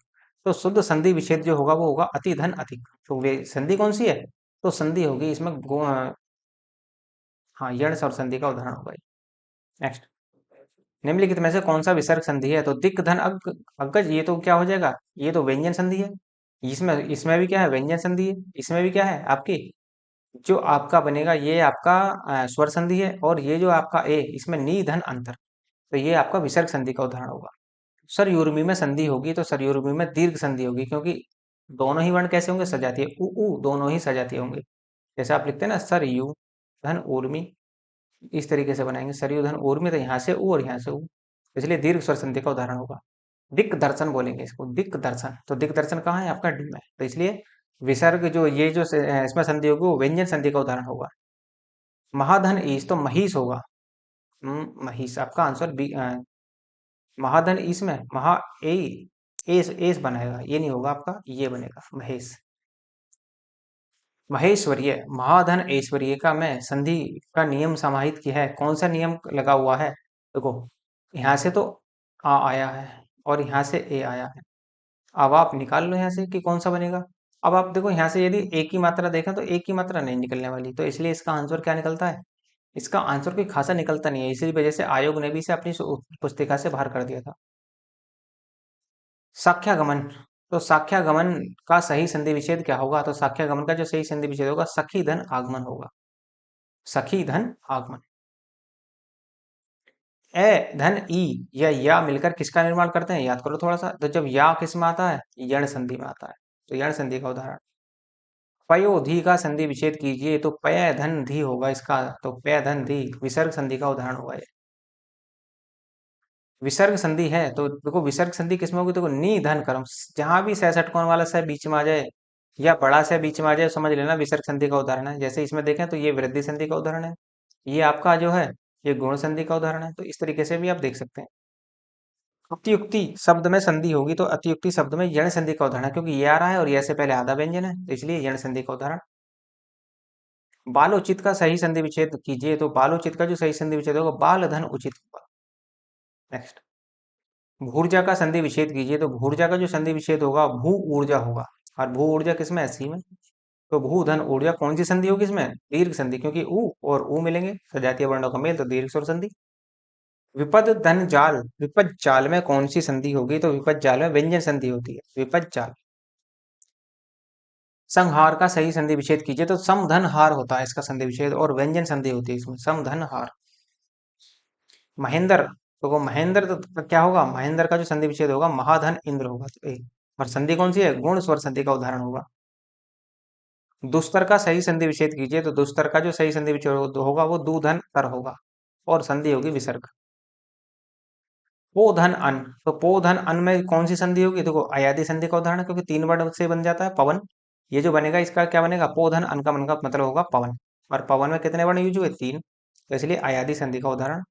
तो शुद्ध संधि विच्छेद जो होगा वो होगा अति धन अधिक, तो वे संधि कौन सी है, तो संधि होगी इसमें हाँ यण और संधि का उदाहरण होगा। नेक्स्ट, निम्नलिखित में से कौन सा विसर्ग संधि है, तो दिक धन अग्गज, ये तो क्या हो जाएगा, ये तो व्यंजन संधि है। इसमें इसमें भी क्या है, व्यंजन संधि है, इसमें भी क्या है आपकी जो आपका बनेगा ये आपका स्वर संधि है, और ये जो आपका ए इसमें नी धन अंतर, तो ये आपका विसर्ग संधि का उदाहरण होगा। सरयुर्मी में संधि होगी तो सरयुर्मी में दीर्घ संधि होगी, क्योंकि दोनों ही वर्ण कैसे होंगे, सजातीय, उ उ दोनों ही सजातीय होंगे। जैसे आप लिखते हैं ना सरयू धन उर्मी, इस तरीके से बनाएंगे सरयू धन उर्मी, तो यहाँ से उ और यहाँ से उ, इसलिए दीर्घ स्वर संधि का उदाहरण होगा। दिक दर्शन बोलेंगे इसको, दिक दर्शन, तो दिक दर्शन कहाँ है आपका डी में, तो इसलिए विसर्ग जो ये जो इसमें संधि होगी वो व्यंजन संधि का उदाहरण होगा। महाधन ईश, तो महिष होगा, महिष आपका आंसर बी। महाधन ईश में महा ए, एस एस बनाएगा, ये नहीं होगा आपका, ये बनेगा महेश। महेश्वरीय, महाधन ऐश्वर्य का मैं संधि का नियम समाहित किया है, कौन सा नियम लगा हुआ है, देखो यहाँ से तो आ आया है और यहाँ से ए आया है, अब आप निकाल लो यहाँ से कि कौन सा बनेगा। अब आप देखो यहाँ से यदि एक की मात्रा देखें तो एक की मात्रा नहीं निकलने वाली, तो इसलिए इसका आंसर क्या निकलता है, इसका आंसर कोई खासा निकलता नहीं है, इसी वजह से आयोग ने भी इसे अपनी पुस्तिका से बाहर कर दिया था। साख्यागमन, तो साख्यागमन का सही संधि विच्छेद क्या होगा, तो साख्यागमन का जो सही संधि विच्छेद होगा सखी धन आगमन होगा, सखी धन आगमन। ए धन ई या मिलकर किसका निर्माण करते हैं, याद करो थोड़ा सा, तो जब या किस में आता है, यण संधि में आता है, तो यण संधि का उदाहरण। पयोधी का संधि विच्छेद कीजिए तो पय धन धी होगा इसका, तो पय धन धी विसर्ग संधि का उदाहरण होगा ये। विसर्ग संधि है तो देखो विसर्ग संधि किसमें होगी, देखो नी धन कर्म, जहां भी 66 कोण वाला से बीच में आ जाए या बड़ा से बीच में आ जाए समझ लेना विसर्ग संधि का उदाहरण है। जैसे इसमें देखें तो ये वृद्धि संधि का उदाहरण है, ये आपका जो है ये गुण संधि का उदाहरण है, तो इस तरीके से भी आप देख सकते हैं। अतियुक्ति शब्द में संधि होगी तो अतियुक्ति शब्द में यण संधि का उदाहरण है, क्योंकि ये आ रहा है और ये से पहले आधा व्यंजन है, तो इसलिए यण संधि का उदाहरण। बालोचित का सही संधि विच्छेद कीजिए तो बालोचित का जो सही संधि विच्छेद होगा बाल धन उचित होगा। नेक्स्ट, भूर्जा का संधि विच्छेद कीजिए तो भूर्जा का जो संधि विच्छेद होगा भू ऊर्जा होगा, और भू ऊर्जा किसमें है, सी में, तो भू धन ऊर्जा कौन सी संधि होगी इसमें, दीर्घ संधि, क्योंकि उ और उ मिलेंगे सजातीय वर्णों का मेल, तो दीर्घ स्वर संधि। विपद धन जाल, विपद जाल में कौन सी संधि होगी, तो विपद जाल में व्यंजन संधि होती है, विपद जाल। संहार का सही संधि विच्छेद कीजिए तो समधन हार होता है इसका संधि विच्छेद, और व्यंजन संधि होती है इसमें समधन हार। महेंद्र, तो वो महेंद्र तो क्या होगा, महेंद्र का जो संधि विच्छेद होगा महाधन इंद्र होगा, तो और संधि कौन सी है, गुण स्वर संधि का उदाहरण होगा। दुस्तर का सही संधि विच्छेद कीजिए तो दुस्तर का जो सही संधि विच्छेद होगा वो दूधन कर होगा, और संधि होगी विसर्ग। पोधन अन, तो पोधन अन में कौन सी संधि होगी, देखो अयादि संधि का उदाहरण है, क्योंकि तीन वर्ड से बन जाता है पवन, ये जो बनेगा इसका क्या बनेगा, पोधन अन का मन का मतलब होगा पवन। और पवन में कितने वर्ण यूज हुए? 3। तो इसलिए अयादि संधि का उदाहरण।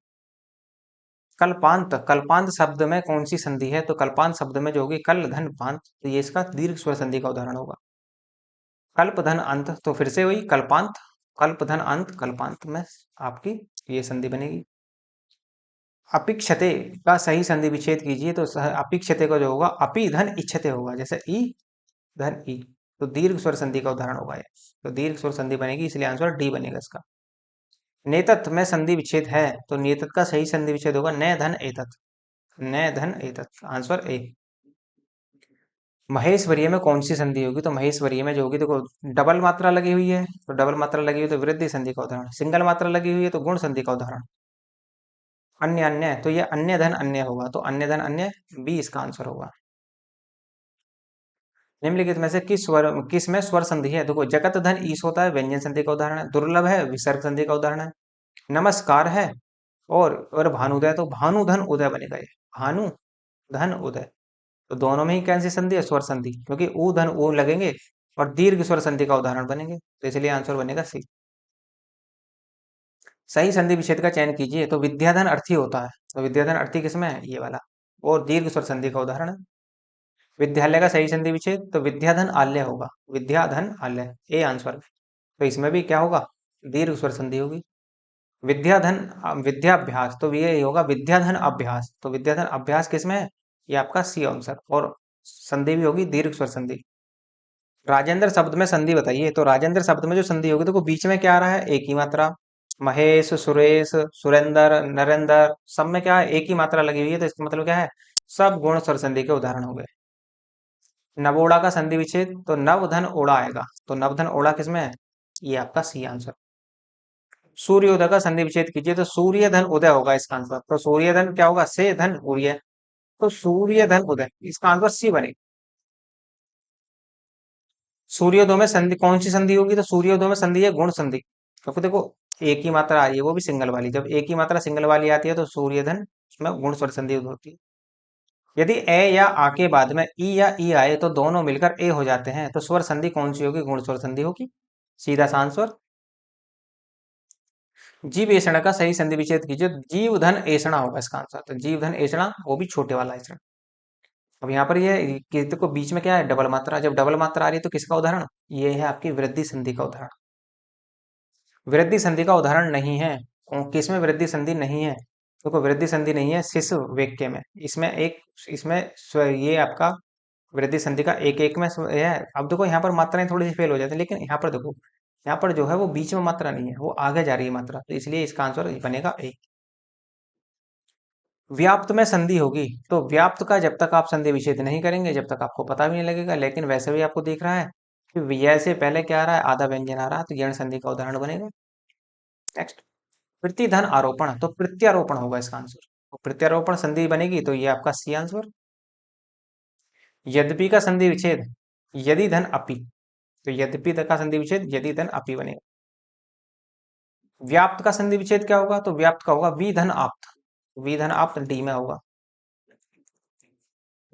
कल्पांत, कल्पांत शब्द में कौन सी संधि है? तो कल्पांत शब्द में जो होगी कल धन पांत, तो ये इसका दीर्घ स्वर संधि का उदाहरण होगा। कल्प धन अंत, तो फिर से वही कल्पांत, कल्प धन अंत, कल्पांत में आपकी ये संधि बनेगी। अपिक्षते का सही संधि विच्छेद कीजिए, तो अपिक्षते का जो होगा अपि धन इच्छते होगा, जैसे ई धन ई, तो दीर्घ स्वर संधि का उदाहरण होगा ये। तो दीर्घ स्वर संधि बनेगी, इसलिए आंसर डी बनेगा इसका। नेतत में संधि विच्छेद है, तो नेतत का सही संधि विच्छेद होगा न धन एतत, न धन एतत, आंसर ए। महेश्वरीय में कौन सी संधि होगी? तो महेश्वरीय में जो होगी, देखो डबल मात्रा लगी हुई है, तो डबल मात्रा लगी हुई तो वृद्धि संधि का उदाहरण, सिंगल मात्रा लगी हुई है तो गुण संधि का उदाहरण। अन्य अन्य, तो ये अन्य धन अन्य होगा, तो अन्य धन अन्य बी इसका आंसर होगा। निम्नलिखित में से किस में स्वर संधि है? देखो जगत धन ईश होता है, व्यंजन संधि का उदाहरण है। दुर्लभ है, विसर्ग संधि का उदाहरण है। नमस्कार है, और भानुदय, तो भानुधन उदय बनेगा ये, भानु धन उदय। तो दोनों में ही कौन सी संधि है? स्वर संधि, क्योंकि ऊ धन ऊ लगेंगे और दीर्घ स्वर संधि का उदाहरण बनेंगे, तो इसलिए आंसर बनेगा सी। सही संधि विच्छेद का चयन कीजिए, तो विद्याधन अर्थी होता है, तो विद्याधन अर्थी किसमें है? ये वाला, और दीर्घ स्वर संधि का उदाहरण है। विद्यालय का सही संधि विच्छेद, तो विद्याधन आल्य होगा, विद्याधन आल्य, ए आंसर। तो इसमें भी क्या होगा? दीर्घ स्वर संधि होगी। विद्याधन विद्याभ्यास, तो ये होगा विद्याधन अभ्यास, तो विद्याधन अभ्यास किसमें है? ये आपका सी आंसर, और संधि भी होगी दीर्घ स्वर संधि। राजेंद्र शब्द में संधि बताइए, तो राजेंद्र शब्द में जो संधि होगी, देखो बीच में क्या आ रहा है? एक ही मात्रा। महेश, सुरेश, सुरेंद्र, नरेंद्र, सब में क्या है? एक ही मात्रा लगी हुई है, तो इसका मतलब क्या है? सब गुण स्वर संधि के उदाहरण हो गए। नवोड़ा का संधि विच्छेद, तो नवधन ओड़ा आएगा, तो नवधन ओड़ा किसमें है? ये आपका सी आंसर। सूर्योदय का संधि विच्छेद कीजिए, तो सूर्य धन उदय होगा इसका आंसर, तो सूर्य धन क्या होगा? से धन उदय, तो सूर्य धन उदय, इसका आंसर सी बनेगा। सूर्योदय में संधि कौन सी संधि होगी? तो सूर्योदय में संधि है गुण संधि, क्योंकि देखो एक ही मात्रा आ रही है, वो भी सिंगल वाली, जब एक ही मात्रा सिंगल वाली आती है तो सूर्यधन उसमें गुण स्वर संधि होती है। यदि ए या आ के बाद में ई या ई आए तो दोनों मिलकर ए हो जाते हैं, तो स्वर संधि कौन सी होगी? गुण स्वर संधि होगी, सीधा सा आंसर। जीव ऐषणा का सही संधि विच्छेद कीजिए, जीव धन ऐषणा होगा इसका आंसर, तो जीव धन ऐषणा, वो भी छोटे वाला ऐषणा। अब यहाँ पर ये देखो बीच में क्या है? डबल मात्रा, जब डबल मात्रा आ रही है तो किसका उदाहरण? ये है आपकी वृद्धि संधि का उदाहरण। वृद्धि संधि का उदाहरण नहीं है, किसमें वृद्धि संधि नहीं है? देखो वृद्धि संधि नहीं है शिशु वाक्य में, इसमें एक, इसमें ये आपका वृद्धि संधि का एक एक में है। अब देखो यहाँ पर मात्राएं थोड़ी सी फेल हो जाती है, लेकिन यहाँ पर देखो, यहाँ पर जो है वो बीच में मात्रा नहीं है, वो आगे जा रही है मात्रा, तो इसलिए इसका आंसर बनेगा ए। व्याप्त में संधि होगी, तो व्याप्त का जब तक आप संधि विच्छेद नहीं करेंगे जब तक आपको पता भी नहीं लगेगा, लेकिन वैसे भी आपको दिख रहा है कि व्यय से पहले क्या आ रहा है? आधा व्यंजन आ रहा है, तो यण संधि का उदाहरण बनेगा। नेक्स्ट, प्रतिधन आरोपण, तो प्रत्यारोपण होगा इसका आंसर, तो प्रत्यारोपण संधि बनेगी, तो ये आपका सी आंसर। यद्यपि का संधि विच्छेद, यदि धन अपि, तो यद्यपि का संधि विच्छेद यदि धन अपि बनेगा। व्याप्त का संधि विच्छेद क्या होगा? तो व्याप्त का होगा वी धन आप्त, वी धन आप्त डी में होगा।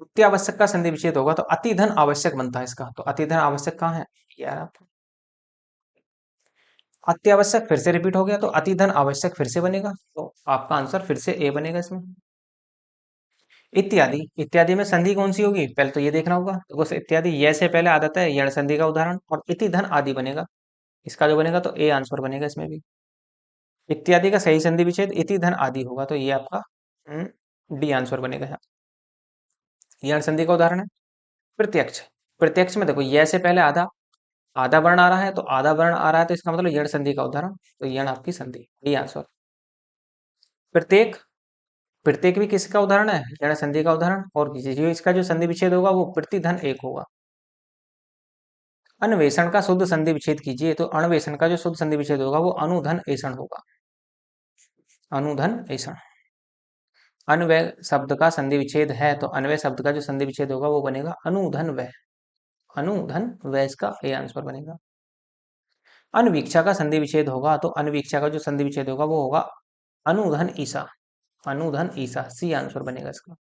अत्यावश्यक का संधि विच्छेद होगा, तो अति धन आवश्यक बनता है इसका, तो अति धन आवश्यक कहाँ है? यार आप, अत्यावश्यक फिर से रिपीट हो गया, तो अति धन आवश्यक फिर से बनेगा, तो आपका आंसर फिर से ए बनेगा इसमें। इत्यादि, इत्यादि में संधि कौन सी होगी? पहले तो ये देखना होगा, तो बस इत्यादि ये से पहले आ जाता है यण संधि का उदाहरण, और इति धन आदि बनेगा, इसका जो बनेगा तो ए आंसर बनेगा इसमें भी। इत्यादि का सही संधि विच्छेद इति धन आदि होगा, तो ये आपका डी आंसर बनेगा यहाँ। यण संधि का उदाहरण है प्रत्यक्ष, प्रत्यक्ष में देखो ये से पहले आधा, आधा वर्ण आ रहा है, तो आधा वर्ण आ रहा है, तो इसका मतलब यण संधि का उदाहरण, तो यण आपकी संधि, डी आंसर। प्रत्येक, प्रत्येक भी किसका उदाहरण है? यण संधि का उदाहरण, और जो इसका जो संधि विच्छेद होगा वो प्रतिधन एक होगा। अन्वेषण का शुद्ध संधि विच्छेद कीजिए, तो अन्वेषण का जो शुद्ध संधि विच्छेद होगा वो अनुधन ऐषण होगा, अनुधन ऐषण। अन्वय शब्द का संधि विच्छेद है, तो अन्वय शब्द का जो संधि विच्छेद होगा वो बनेगा अनुधन वय, अनुधन वय, इसका ए आंसर बनेगा। अनवीक्षा का संधि विच्छेद होगा, तो अनवीक्षा का जो संधि विच्छेद होगा वो होगा अनुधन ईसा, अनुधन ईसा, सी आंसर बनेगा इसका।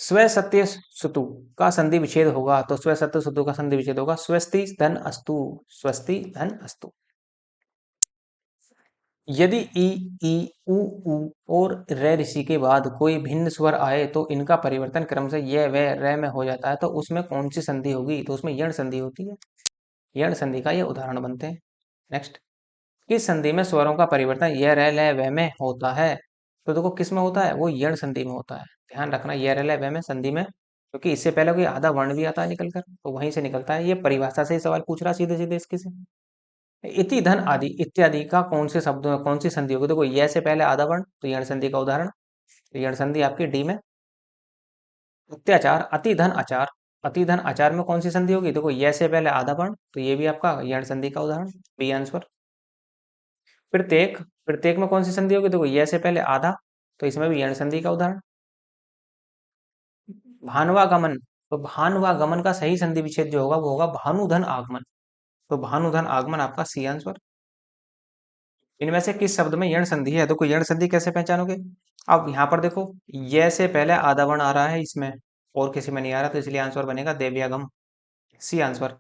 स्व सत्य सुतु का संधि विच्छेद होगा, तो स्व सत्य सुतु का संधि विच्छेद होगा स्वस्ति धन अस्तु, स्वस्ति धन अस्तु। यदि ई ई उ ऊ और रे ऋषि के बाद कोई भिन्न स्वर आए तो इनका परिवर्तन क्रम से ये वे रे में हो जाता है, तो उसमें कौन सी संधि होगी, तो उसमें यण संधि होती है। यण संधि का ये उदाहरण बनते हैं। नेक्स्ट, किस संधि में स्वरों का परिवर्तन ये रे ले वे में होता है, तो देखो किस में होता है, वो यण संधि में होता है। ध्यान रखना, ये रे ले वे में संधि में, क्योंकि इससे पहले कोई आधा वर्ण भी आता है निकल कर, तो वहीं से निकलता है। ये परिभाषा से ही सवाल पूछ रहा सीधे सीधे इसके से। इति धन आदि इत्यादि का कौन से शब्दों में कौन सी संधि होगी, देखो ये से पहले आधा वर्ण, तो यण संधि का उदाहरण। तो यण संधि आपकी डी में। अत्याचार अति धन आचार, अति धन आचार में कौन सी संधि होगी, देखो ये से पहले आधा वर्ण, तो ये भी आपका यण संधि का उदाहरण, बी आंसर। प्रत्येक, प्रत्येक में कौन सी संधि होगी, देखो ये से पहले आधा, तो इसमें भी यण संधि का उदाहरण। भानुवागमन, तो भानुवागमन का सही संधि विच्छेद जो होगा वो होगा भानुधन आगमन, तो भानुधन आगमन आपका सी आंसर। इनमें से किस शब्द में यण संधि है, देखो यण संधि कैसे पहचानोगे। अब यहाँ पर देखो, ये से पहले आधा वर्ण आ रहा है इसमें, और किसी में नहीं आ रहा, तो इसलिए आंसर बनेगा देव्यागम, सी आंसर।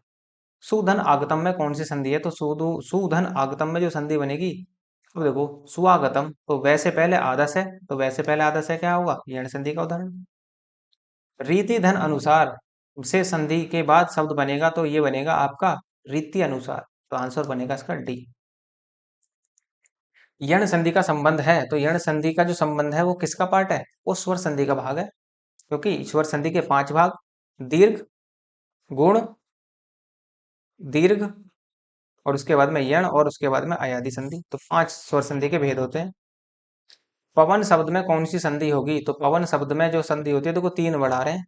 सुधन आगतम में कौन सी संधि है, तो सुधन आगतम में जो संधि बनेगी, तो देखो सुआगतम, तो वैसे पहले आधा से, तो वैसे पहले आधा से क्या होगा, यण संधि का उदाहरण। रीति धन अनुसार से संधि के बाद शब्द बनेगा, तो ये बनेगा आपका रीति अनुसार, तो आंसर बनेगा इसका डी। यण संधि का संबंध है, तो यण संधि का जो संबंध है वो किसका पार्ट है, वो स्वर संधि का भाग है, क्योंकि स्वर संधि के 5 भाग, दीर्घ, गुण, दीर्घ, और उसके बाद में यण, और उसके बाद में अयादि संधि, तो 5 स्वर संधि के भेद होते हैं। पवन शब्द में कौन सी संधि होगी, तो पवन शब्द में जो संधि होती है, देखो 3 बढ़ा रहे हैं,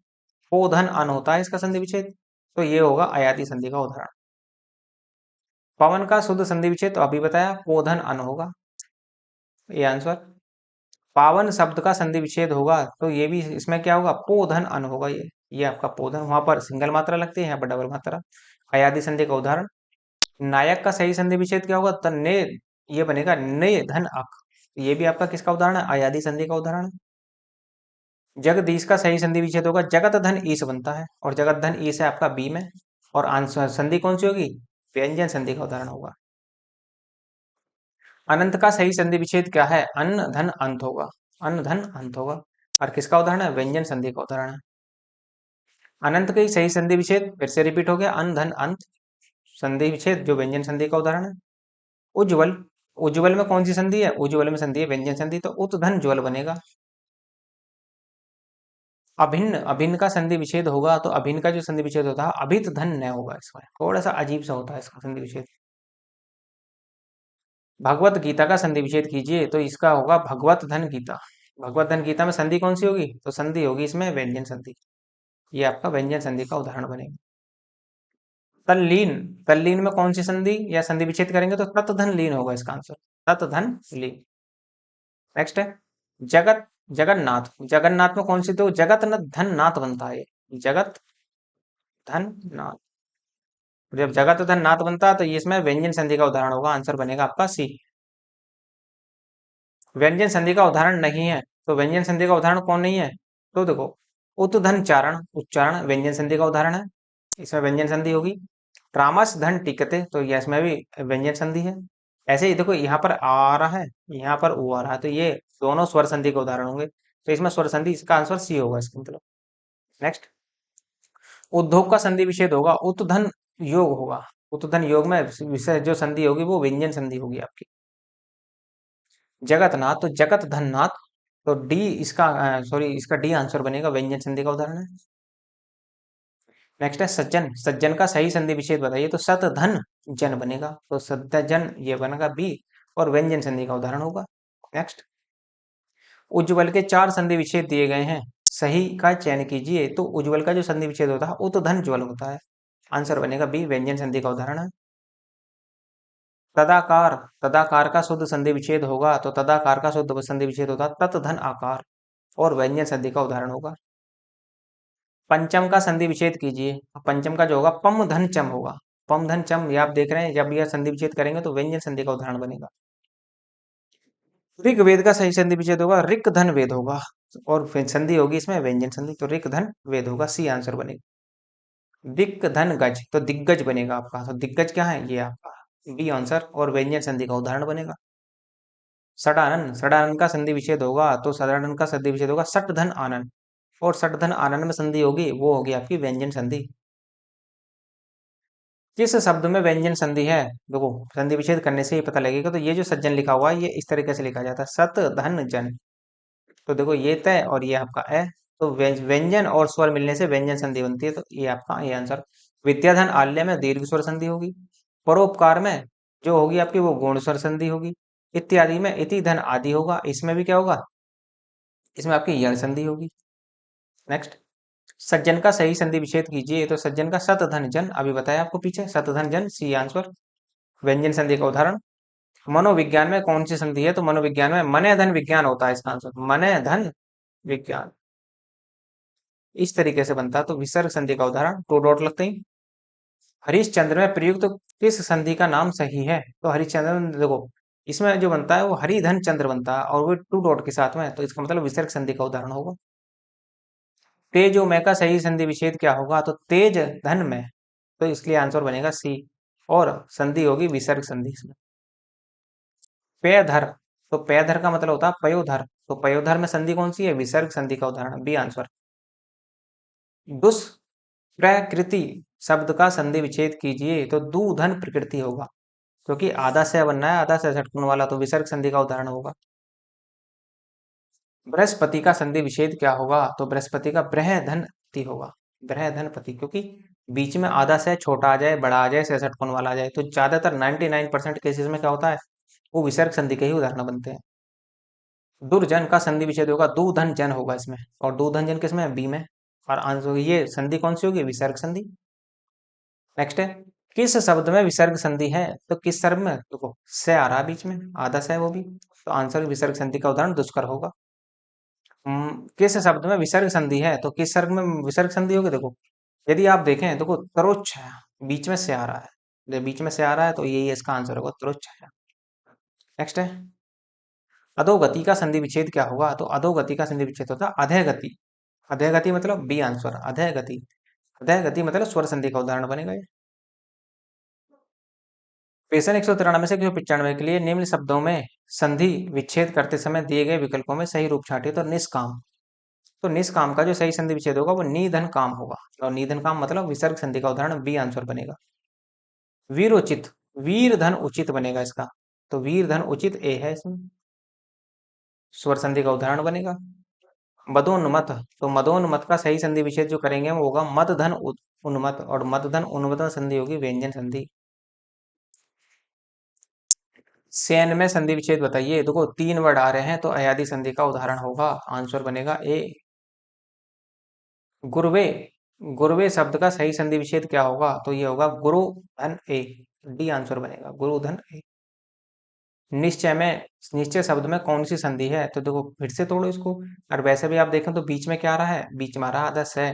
पो धन अन होता है इसका संधि विच्छेद, तो ये होगा अयादि संधि का उदाहरण। पवन का शुद्ध संधि विच्छेद तो अभी बताया, पो धन अन होगा, ये आंसर। पावन शब्द का संधि विच्छेद होगा, तो ये भी इसमें क्या होगा, पोधन अन होगा, ये आपका पोधन, वहां पर सिंगल मात्रा लगती है, यहाँ पर डबल मात्रा। अयादि संधि का उदाहरण। नायक का सही संधि विच्छेद क्या होगा, तन्ने, ये बनेगा ने धन अक, ये भी आपका किसका उदाहरण है, अयादि संधि का उदाहरण है। जगदीश का सही संधि विच्छेद होगा, जगत धन ईस बनता है, और जगत धन ईस है आपका बी में, और आंसर संधि कौन सी होगी, व्यंजन संधि का उदाहरण होगा। अनंत का सही संधि विच्छेद क्या है, अन्न धन अंत होगा, अन्न धन अंत होगा, और किसका उदाहरण है, व्यंजन संधि का उदाहरण है। अनंत का ही सही संधि विच्छेद फिर से रिपीट हो गया, अन्न धन अंत, संधि विच्छेद जो व्यंजन संधि का उदाहरण है। उज्ज्वल, उज्ज्वल में कौन सी संधि है, उज्ज्वल में संधि है व्यंजन संधि, तो उत धन ज्वल बनेगा। अभिन्न, अभिन्न का संधि विच्छेद होगा, तो अभिन्न का जो संधि विच्छेद होता है अभित धन न होगा, इसमें थोड़ा सा अजीब सा होता है इसका संधि विच्छेद। भगवत गीता का संधि विच्छेद कीजिए, तो इसका होगा भगवत धन गीता, भगवत धन गीता में संधि कौन सी होगी, तो संधि होगी इसमें व्यंजन संधि, ये आपका व्यंजन संधि का उदाहरण बनेगा। तल्लीन, तल्लीन में कौन सी संधि या संधि विच्छेद करेंगे, तो तत्धन लीन होगा इसका आंसर, तत्धन लीन। नेक्स्ट है जगत, जगन्नाथ, जगन्नाथ में कौन सी, तो जगत न धन नाथ बनता है, जगत धन नाथ, जब जगत धन नाथ बनता है तो ये इसमें व्यंजन संधि का उदाहरण होगा, आंसर बनेगा आपका सी। व्यंजन संधि का उदाहरण नहीं है, तो व्यंजन संधि का उदाहरण कौन नहीं है, तो देखो उतधन चारण, उच्चारण व्यंजन संधि का उदाहरण है, इसमें व्यंजन संधि होगी। ट्रामस धन टिकते, तो ये इसमें भी व्यंजन संधि है। ऐसे ही देखो यहाँ पर आ रहा है, यहाँ पर ओ आ रहा है, तो ये दोनों स्वर संधि के उदाहरण होंगे, तो इसमें स्वर संधि, इसका आंसर सी होगा इसका मतलब। नेक्स्ट, उद्योग का संधि विच्छेद होगा, उत्धन योग होगा, उत्धन योग में विषय जो संधि होगी वो व्यंजन संधि होगी आपकी। जगतनाथ, तो जगत धननाथ, तो डी इसका, सॉरी इसका डी आंसर बनेगा, व्यंजन संधि का उदाहरण है। नेक्स्ट है सज्जन, सज्जन का सही संधि विच्छेद बताइए, तो सत धन जन बनेगा, तो सत्यजन ये बनेगा बी, और व्यंजन संधि का उदाहरण होगा। नेक्स्ट, उज्ज्वल के 4 संधि विच्छेद दिए गए हैं, सही का चयन कीजिए, तो उज्ज्वल का जो संधि विच्छेद होता है उत धन ज्वल होता है, आंसर बनेगा बी, व्यंजन संधि का उदाहरण है। तदाकार, तदाकार का शुद्ध संधि विच्छेद होगा, तो तदाकार का शुद्ध संधि विच्छेद होता है तत धन आकार, और व्यंजन संधि का उदाहरण होगा। पंचम का संधि विच्छेद कीजिए, पंचम का जो होगा पम धन चम होगा, पम धन चम, ये आप देख रहे हैं जब यह संधि विच्छेद करेंगे तो व्यंजन संधि का उदाहरण बनेगा। ऋग्वेद का सही संधि विच्छेद होगा ऋक धन वेद होगा, और फिर संधि होगी इसमें व्यंजन संधि, तो ऋक धन वेद होगा, सी आंसर बनेगा। दिक धन गज, तो दिग्गज बनेगा आपका, तो दिग्गज क्या है ये आपका बी आंसर, और व्यंजन संधि का उदाहरण बनेगा। सडानन, सडानन का संधि विच्छेद होगा, तो सडानन का संधि विच्छेद होगा सट धन आनन, और सट धन आनन में संधि होगी वो होगी आपकी व्यंजन संधि। किस शब्द में व्यंजन संधि है, देखो संधि विच्छेद करने से ही पता लगेगा, तो ये जो सज्जन लिखा हुआ है ये इस तरीके से लिखा जाता है, सत धन जन, तो देखो ये तय और ये आपका ए, तो व्यंजन और स्वर मिलने से व्यंजन संधि बनती है, तो ये आपका ये आंसर। विद्याधन आल्य में दीर्घ स्वर संधि होगी, परोपकार में जो होगी आपकी वो गौण स्वर संधि होगी, इत्यादि में इति धन आदि होगा, इसमें भी क्या होगा, इसमें आपकी यण संधि होगी। नेक्स्ट, सज्जन का सही संधि विच्छेद कीजिए, तो सज्जन का सत धन जन, अभी बताया आपको पीछे, सत धन जन, सी आंसर। व्यंजन संधि का उदाहरण, मनोविज्ञान में कौन सी संधि है, तो मनोविज्ञान में मने धन विज्ञान होता है इसका आंसर, मने धन विज्ञान, इस तरीके से बनता है, तो विसर्ग संधि का उदाहरण, टू डॉट लगते ही। हरिश्चंद्र में प्रयुक्त किस संधि का नाम सही है, तो हरिश्चंद्र में देखो इसमें जो बनता है वो हरिधन चंद्र बनता है, और वो टू डॉट के साथ में है, तो इसका मतलब विसर्ग संधि का उदाहरण होगा। तेजो में का सही संधि विच्छेद क्या होगा, तो तेज धन में, तो इसलिए आंसर बनेगा सी, और संधि होगी विसर्ग संधि इसमें। पेयधर, तो पेयधर का मतलब होता है पयोधर, तो पयोधर में संधि कौन सी है, विसर्ग संधि का उदाहरण, बी आंसर। दुष्प्रकृति शब्द का संधि विच्छेद कीजिए, तो दूधन प्रकृति होगा, क्योंकि आधा से बनना है, आधा से झटकने वाला, तो विसर्ग संधि का उदाहरण होगा। बृहस्पति का संधि विच्छेद क्या होगा, तो बृहस्पति का बृहधनपति होगा, बृहधनपति, क्योंकि बीच में आधा से छोटा आ जाए, बड़ा आ जाए, से झटकने वाला आ जाए, तो ज्यादातर 99% केसेस में क्या होता है, वो विसर्ग संधि के ही उदाहरण बनते हैं। दुर्जन का संधि विच्छेद होगा दूधन जन होगा इसमें, और दूधन जन किसमें, बी में, और आंसर ये संधि कौन सी होगी, विसर्ग संधि। नेक्स्ट है, किस शब्द में विसर्ग संधि है, तो किस शब्द में, देखो से आ रहा है बीच में, आधा से है वो भी, तो आंसर विसर्ग संधि का उदाहरण दुष्कर होगा। किस शब्द में विसर्ग संधि है, तो किस शब्द में विसर्ग संधि होगी, देखो यदि आप देखें, देखो तरोच्छाया बीच में से आ रहा है, जब बीच में से आ रहा है तो यही इसका आंसर होगा, तरोच्छाया। नेक्स्ट है, अधोगति का संधि विच्छेद क्या होगा, तो अधोगति का संधि विच्छेद होता है अधय गति, अधय गति मतलब बी आंसर, अधय गति, अधय गति मतलब स्वर संधि का उदाहरण बनेगा ये। क्वेश्चन 193 से 195 के लिए निम्न शब्दों में संधि विच्छेद करते समय दिए गए विकल्पों में सही रूप छांटिए, तो निष्काम, तो निष्काम का जो सही संधि विच्छेद होगा वो निधन काम होगा, और निधन काम मतलब विसर्ग संधि का उदाहरण बी आंसर बनेगा। वीरोचित, वीर धन उचित बनेगा इसका, तो वीर धन उचित ए है इसमें, स्वर संधि का उदाहरण बनेगा। मदोन्मत, तो मदोन्मत का सही संधि विच्छेद जो करेंगे वो होगा मद धन उन्मत, और मद धन उन्मत में संधि होगी व्यंजन संधि। सेन में संधि विच्छेद बताइए, देखो तीन वर्ड आ रहे हैं, तो अयादि संधि का उदाहरण होगा, आंसर बनेगा ए। गुरवे, गुरवे शब्द का सही संधि विच्छेद क्या होगा, तो ये होगा गुरु धन ए, डी आंसर बनेगा, गुरु धन ए। निश्चय में, निश्चय शब्द में कौन सी संधि है, तो देखो फिर से तोड़ो इसको, और वैसे भी आप देखें तो बीच में क्या आ रहा है, बीच में आ रहा है आधा से,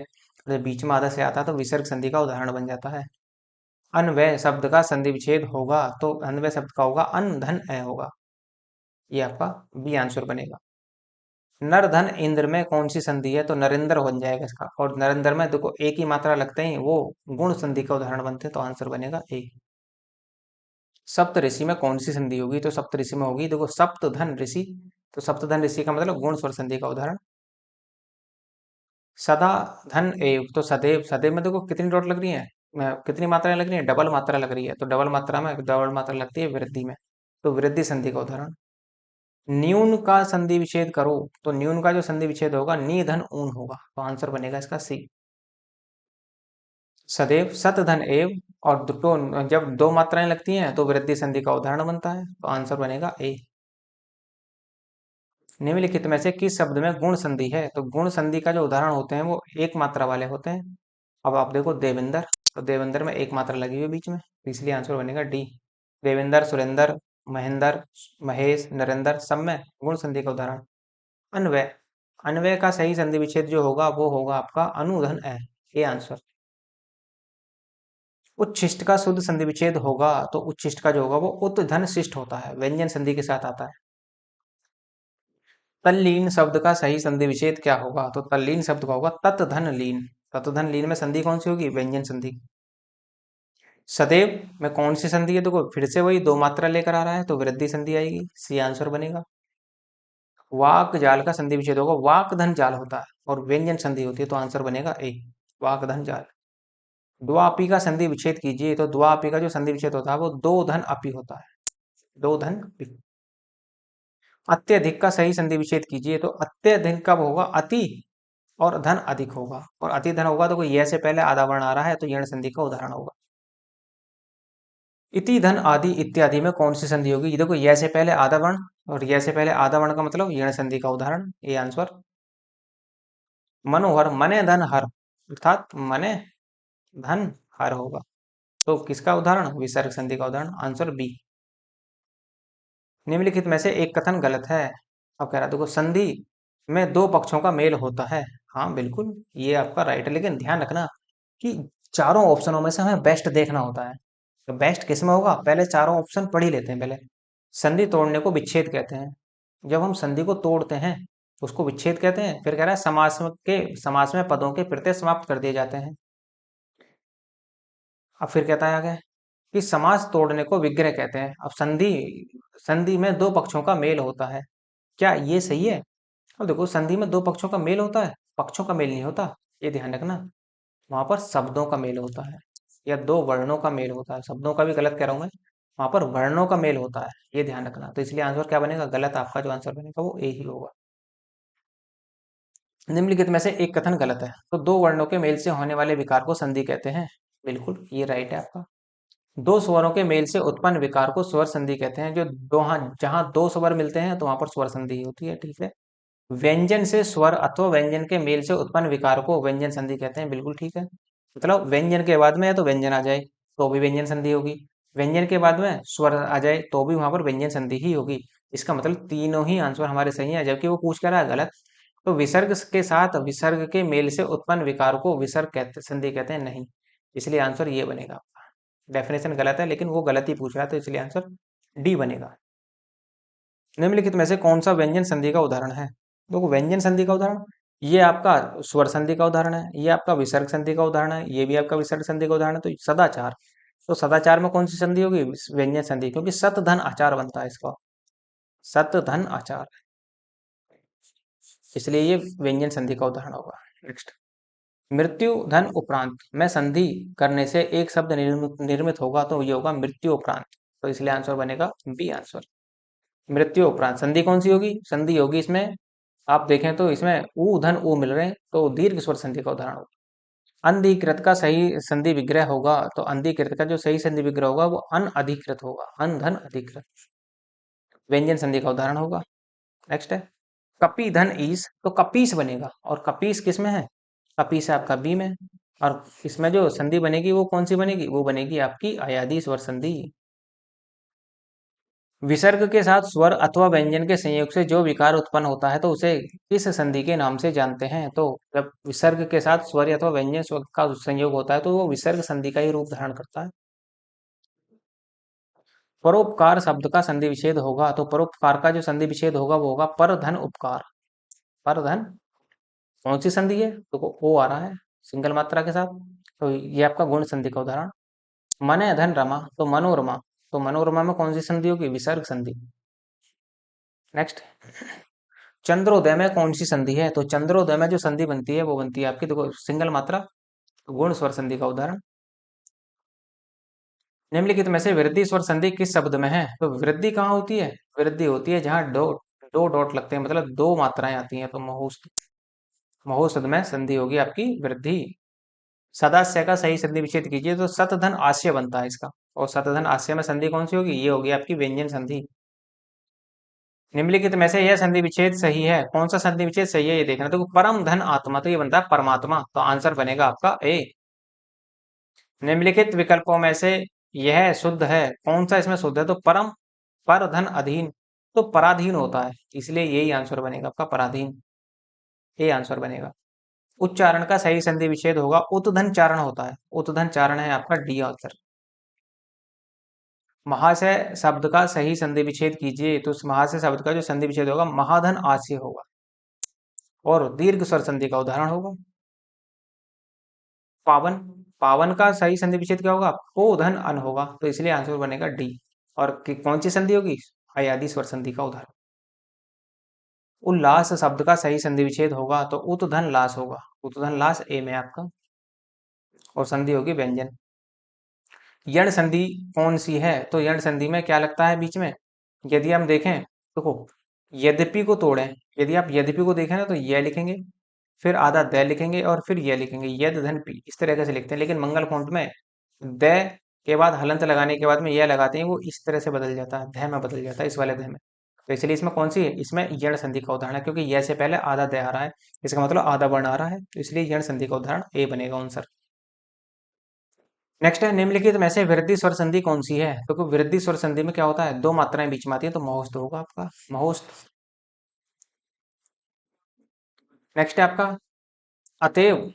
जब बीच में आधा से आता है तो विसर्ग संधि का उदाहरण बन जाता है। अन्वय शब्द का संधि विच्छेद होगा, तो अन्वय शब्द का होगा अन धन ए होगा, ये आपका बी आंसर बनेगा। नर धन इंद्र में कौन सी संधि है, तो नरेंद्र बन जाएगा इसका, और नरेंद्र में देखो एक ही मात्रा लगते ही वो गुण संधि का उदाहरण बनते हैं, तो आंसर बनेगा ए। सप्त ऋषि में कौन सी संधि होगी, तो सप्त ऋषि में होगी देखो सप्त धन ऋषि, तो सप्त धन ऋषि का मतलब गुण स्वर संधि का उदाहरण। सदा धन एव, तो सदैव, सदैव में देखो कितनी डॉट लग रही है, कितनी मात्राएं लग रही है, डबल मात्रा लग रही है, तो डबल मात्रा में डबल मात्रा लगती है वृद्धि में, तो वृद्धि संधि का उदाहरण। न्यून का संधि विच्छेद करो, तो न्यून का जो संधि विच्छेद होगा नी धन ऊन होगा, तो आंसर बनेगा इसका सी। सदैव सत धन एव, और दो, जब दो मात्राएं लगती हैं तो वृद्धि संधि का उदाहरण बनता है, तो आंसर बनेगा ए। निम्नलिखित में से किस शब्द में गुण संधि है, तो गुण संधि का जो उदाहरण होते हैं वो एक मात्रा वाले होते हैं। अब आप देखो देवेंद्र, तो देवेंद्र में एक मात्रा लगी हुई है बीच में, तो इसलिए आंसर बनेगा डी। देवेंद्र, सुरेंद्र, महेंद्र, महेश, नरेंद्र सब में गुण संधि का उदाहरण। अन्वय, अन्वय का सही संधि विच्छेद जो होगा वो होगा आपका अनुधन है, ये आंसर। उच्छिष्ट का शुद्ध संधि विच्छेद होगा, तो उच्छिष्ट का जो होगा वो उत धन शिष्ट होता है, व्यंजन संधि के साथ आता है। तल्लीन शब्द का सही संधि विच्छेद क्या होगा? तो तल्लीन शब्द का होगा तत धन लीन। तत धन लीन में संधि कौन सी होगी? व्यंजन संधि। सदैव में कौन सी संधि है? देखो फिर से वही दो मात्रा लेकर आ रहा है तो वृद्धि संधि आएगी, सी आंसर बनेगा। वाक जाल का संधि विच्छेद होगा, वाक धन जाल होता है और व्यंजन संधि होती है तो आंसर बनेगा ए, वाक धन जाल। द्वापी का संधि विच्छेद कीजिए तो द्वापी का जो संधि विच्छेद होता है वो दो धन अपी होता है, दो धन अपी। अत्यधिक का सही संधि विच्छेद कीजिए तो अत्यधिक कब होगा? अति और धन अधिक होगा, और अति धन होगा तो कोई ये से पहले आधा वर्ण आ रहा है तो यण संधि का उदाहरण होगा। इति धन आदि इत्यादि में कौन सी संधि होगी? ये देखो ये से पहले आधा वर्ण और ये से पहले आधा वर्ण का मतलब यण संधि का उदाहरण, ये आंसर। मनोहर मने धन हर, अर्थात मने धन हर होगा, तो किसका उदाहरण? विसर्ग संधि का उदाहरण, आंसर बी। निम्नलिखित में से एक कथन गलत है। अब कह रहा देखो संधि में दो पक्षों का मेल होता है, हाँ बिल्कुल ये आपका राइट है, लेकिन ध्यान रखना कि चारों ऑप्शनों में से हमें बेस्ट देखना होता है। तो बेस्ट किसमें होगा? पहले चारों ऑप्शन पढ़ ही लेते हैं पहले। संधि तोड़ने को विच्छेद कहते हैं। जब हम संधि को तोड़ते हैं उसको विच्छेद कहते हैं। फिर कह रहा है समास में पदों के प्रत्यय समाप्त कर दिए जाते हैं। अब फिर कहता है आगे कि समास तोड़ने को विग्रह कहते हैं। अब संधि संधि में दो पक्षों का मेल होता है, क्या ये सही है? अब देखो संधि में दो पक्षों का मेल होता है, पक्षों का मेल नहीं होता, ये ध्यान रखना। वहां पर शब्दों का मेल होता है या दो वर्णों का मेल होता है, शब्दों का भी गलत कह रहा हूं मैं, वहां पर वर्णों का मेल होता है, ये ध्यान रखना। तो इसलिए आंसर क्या बनेगा? गलत। आपका जो आंसर बनेगा वो ए ही होगा। निम्नलिखित में से एक कथन गलत है। तो दो वर्णों के मेल से होने वाले विकार को संधि कहते हैं, बिल्कुल ये राइट है आपका। दो स्वरों के मेल से उत्पन्न विकार को स्वर संधि कहते हैं। जो दो जहां दो स्वर मिलते हैं तो वहां पर स्वर संधि होती है, ठीक है। व्यंजन से स्वर अथवा व्यंजन के मेल से उत्पन्न विकार को व्यंजन संधि कहते हैं, बिल्कुल ठीक है। मतलब व्यंजन के बाद में या तो व्यंजन आ जाए तो भी व्यंजन संधि होगी, व्यंजन के बाद में स्वर आ जाए तो भी वहां पर व्यंजन संधि ही होगी। इसका मतलब तीनों ही आंसर हमारे सही है, जबकि वो पूछ क्या रहा है? गलत। तो विसर्ग के साथ विसर्ग के मेल से उत्पन्न विकार को विसर्ग कहते संधि कहते हैं, नहीं। इसलिए आंसर ये बनेगा। डेफिनेशन गलत है लेकिन वो गलत ही पूछ रहा है तो इसलिए आंसर डी बनेगा। निम्नलिखित में से कौन सा व्यंजन संधि का उदाहरण है? देखो व्यंजन संधि का उदाहरण, ये आपका स्वर संधि का उदाहरण है, ये आपका विसर्ग संधि का उदाहरण है, ये भी आपका विसर्ग संधि का उदाहरण है। तो सदाचार, तो सदाचार में कौन सी संधि होगी? व्यंजन संधि, क्योंकि सत धन आचार बनता है इसका, सत धन आचार, इसलिए ये व्यंजन संधि का उदाहरण होगा। नेक्स्ट, मृत्यु धन उपरांत में संधि करने से एक शब्द निर्मित होगा तो ये होगा मृत्यु उपरांत, तो इसलिए आंसर बनेगा बी आंसर। मृत्यु उपरांत संधि कौन सी होगी? संधि होगी इसमें, आप देखें तो इसमें ऊ धन ऊ मिल रहे हैं तो दीर्घ स्वर संधि का उदाहरण होगा। अंधिकृत का सही संधि विग्रह होगा तो अंधिकृत का जो सही संधि विग्रह होगा वो अनअधिकृत होगा, अन धन अधिकृत, व्यंजन संधि का उदाहरण होगा। नेक्स्ट है कपी धन ईस, तो कपीस बनेगा, और कपीस किस में है? कपीस है आपका बी में, और इसमें जो संधि बनेगी वो कौन सी बनेगी? वो बनेगी आपकी अयादी स्वर संधि। विसर्ग के साथ स्वर अथवा व्यंजन के संयोग से जो विकार उत्पन्न होता है तो उसे किस संधि के नाम से जानते हैं? तो जब विसर्ग के साथ स्वर अथवा व्यंजन स्वर का संयोग होता है तो वो विसर्ग संधि का ही रूप धारण करता है। परोपकार शब्द का संधि विच्छेद होगा तो परोपकार का जो संधि विच्छेद होगा वो होगा पर धन उपकार। पर धन कौन सी संधि है? तो ओ आ रहा है सिंगल मात्रा के साथ, तो ये आपका गुण संधि का उदाहरण। मन धन रमा, तो मनोरमा, तो मनोरमा में कौन सी संधि होगी? विसर्ग संधि। नेक्स्ट, चंद्रोदय में कौन सी संधि है? तो चंद्रोदय में जो संधि बनती है वो बनती है आपकी, देखो सिंगल मात्रा, गुण स्वर संधि का उदाहरण। निम्नलिखित में से वृद्धि स्वर संधि किस शब्द में है? तो वृद्धि कहाँ होती है? वृद्धि होती है जहां दो दो डॉट लगते हैं, मतलब दो मात्राएं आती हैं, तो महोस्त में संधि होगी आपकी वृद्धि। सदास्य का सही संधि विच्छेद कीजिए तो सतधन आस्य बनता है इसका, और सतधन आस्य में संधि कौन सी होगी? ये होगी आपकी व्यंजन संधि। निम्नलिखित में से यह संधि विच्छेद सही है, कौन सा संधि विच्छेद सही है ये देखना। तो परम धन आत्मा, तो ये बनता है परमात्मा, तो आंसर बनेगा आपका ए। निम्नलिखित विकल्पों में से यह शुद्ध है, कौन सा इसमें शुद्ध है? तो परम, पर धन अधीन, तो पराधीन होता है, इसलिए यही आंसर बनेगा आपका पराधीन, ए आंसर बनेगा। उच्चारण का सही संधि विच्छेद होगा उतधन चारण होता है, उतधन चारण है आपका डी आंसर। महाशय शब्द का सही संधि विच्छेद कीजिए, तो उस महाशय शब्द का जो संधि विच्छेद होगा महाधन आशय होगा, और दीर्घ स्वर संधि का उदाहरण होगा पावन। पावन का सही संधि विच्छेद क्या होगा? पो धन अन होगा, तो इसलिए आंसर बनेगा डी। और कौन सी संधि होगी? अयादि स्वर संधि का उदाहरण। उल्लास शब्द का सही संधि विच्छेद होगा तो उत धन लास होगा, उत धन लास ए में आपका, और संधि होगी व्यंजन। यण संधि कौन सी है? तो यण संधि में क्या लगता है बीच में? यदि हम देखें, देखो, यद्यपि को तोड़ें, यदि आप यद्यपि को देखें ना तो ये लिखेंगे, फिर आधा द लिखेंगे, और फिर ये लिखेंगे यद धन पी, इस तरह से लिखते हैं। लेकिन मंगल फॉन्ट में द के बाद हलंत लगाने के बाद में यह लगाते हैं, वो इस तरह से बदल जाता है, ध में बदल जाता है, इस वाले ध में। तो इसलिए इसमें कौन सी है? इसमें यण संधि का उदाहरण है, क्योंकि यह से पहले आधा द आ रहा है, इसका मतलब आधा वर्ण आ रहा है, तो इसलिए यण संधि का उदाहरण ए बनेगा आंसर। नेक्स्ट है, निम्नलिखित में से वृद्धि स्वर संधि कौन सी है? क्योंकि वृद्धि स्वर संधि में क्या होता है? दो मात्राएं बीच में आती है, तो महोस्त होगा आपका, महोस्त। नेक्स्ट है आपका अतएव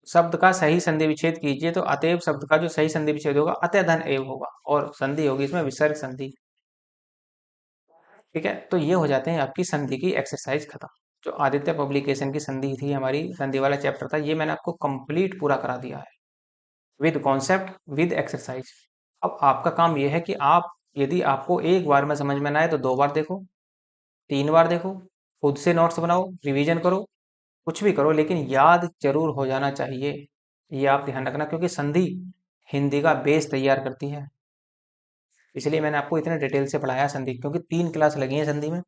शब्द का सही संधि विच्छेद कीजिए, तो अतएव शब्द का जो सही संधि विच्छेद होगा अतः धन एव होगा, और संधि होगी इसमें विसर्ग संधि। ठीक है, तो ये हो जाते हैं आपकी संधि की एक्सरसाइज खत्म। जो आदित्य पब्लिकेशन की संधि थी, हमारी संधि वाला चैप्टर था, ये मैंने आपको कंप्लीट पूरा करा दिया है, विद कॉन्सेप्ट, विद एक्सरसाइज। अब आपका काम यह है कि आप, यदि आपको एक बार में समझ में ना आए तो दो बार देखो, तीन बार देखो, खुद से नोट्स बनाओ, रिवीजन करो, कुछ भी करो, लेकिन याद जरूर हो जाना चाहिए। ये आप ध्यान रखना, क्योंकि संधि हिंदी का बेस तैयार करती है। इसलिए मैंने आपको इतने डिटेल से पढ़ाया संधि, क्योंकि 3 क्लास लगी है संधि में।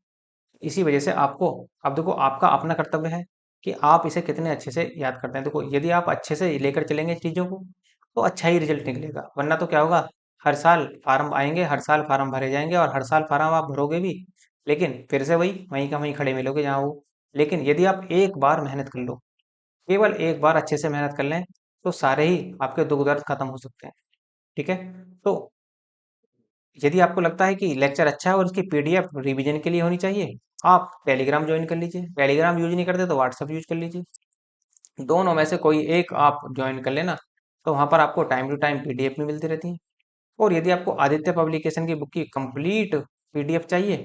इसी वजह से आपको, अब देखो, आपका अपना कर्तव्य है कि आप इसे कितने अच्छे से याद करते हैं। देखो, यदि आप अच्छे से लेकर चलेंगे चीज़ों को, तो अच्छा ही रिजल्ट निकलेगा, वरना तो क्या होगा? हर साल फार्म आएंगे, हर साल फार्म भरे जाएंगे, और हर साल फार्म आप भरोगे भी, लेकिन फिर से वही वहीं का वहीं खड़े मिलोगे जहाँ वो। लेकिन यदि आप एक बार मेहनत कर लो, केवल एक बार अच्छे से मेहनत कर लें, तो सारे ही आपके दुख दर्द खत्म हो सकते हैं। ठीक है, तो यदि आपको लगता है कि लेक्चर अच्छा है और उसकी पीडीएफ रिवीजन के लिए होनी चाहिए, आप टेलीग्राम ज्वाइन कर लीजिए। टेलीग्राम यूज नहीं करते तो व्हाट्सएप यूज कर लीजिए, दोनों में से कोई एक आप ज्वाइन कर लेना, तो वहाँ पर आपको टाइम टू टाइम पीडीएफ भी मिलती रहती है। और यदि आपको आदित्य पब्लिकेशन की बुक की कंप्लीट पीडीएफ चाहिए,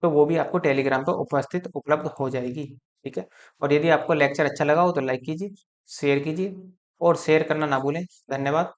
तो वो भी आपको टेलीग्राम पर उपस्थित उपलब्ध हो जाएगी। ठीक है, और यदि आपको लेक्चर अच्छा लगा हो तो लाइक कीजिए, शेयर कीजिए, और शेयर करना ना भूलें। धन्यवाद।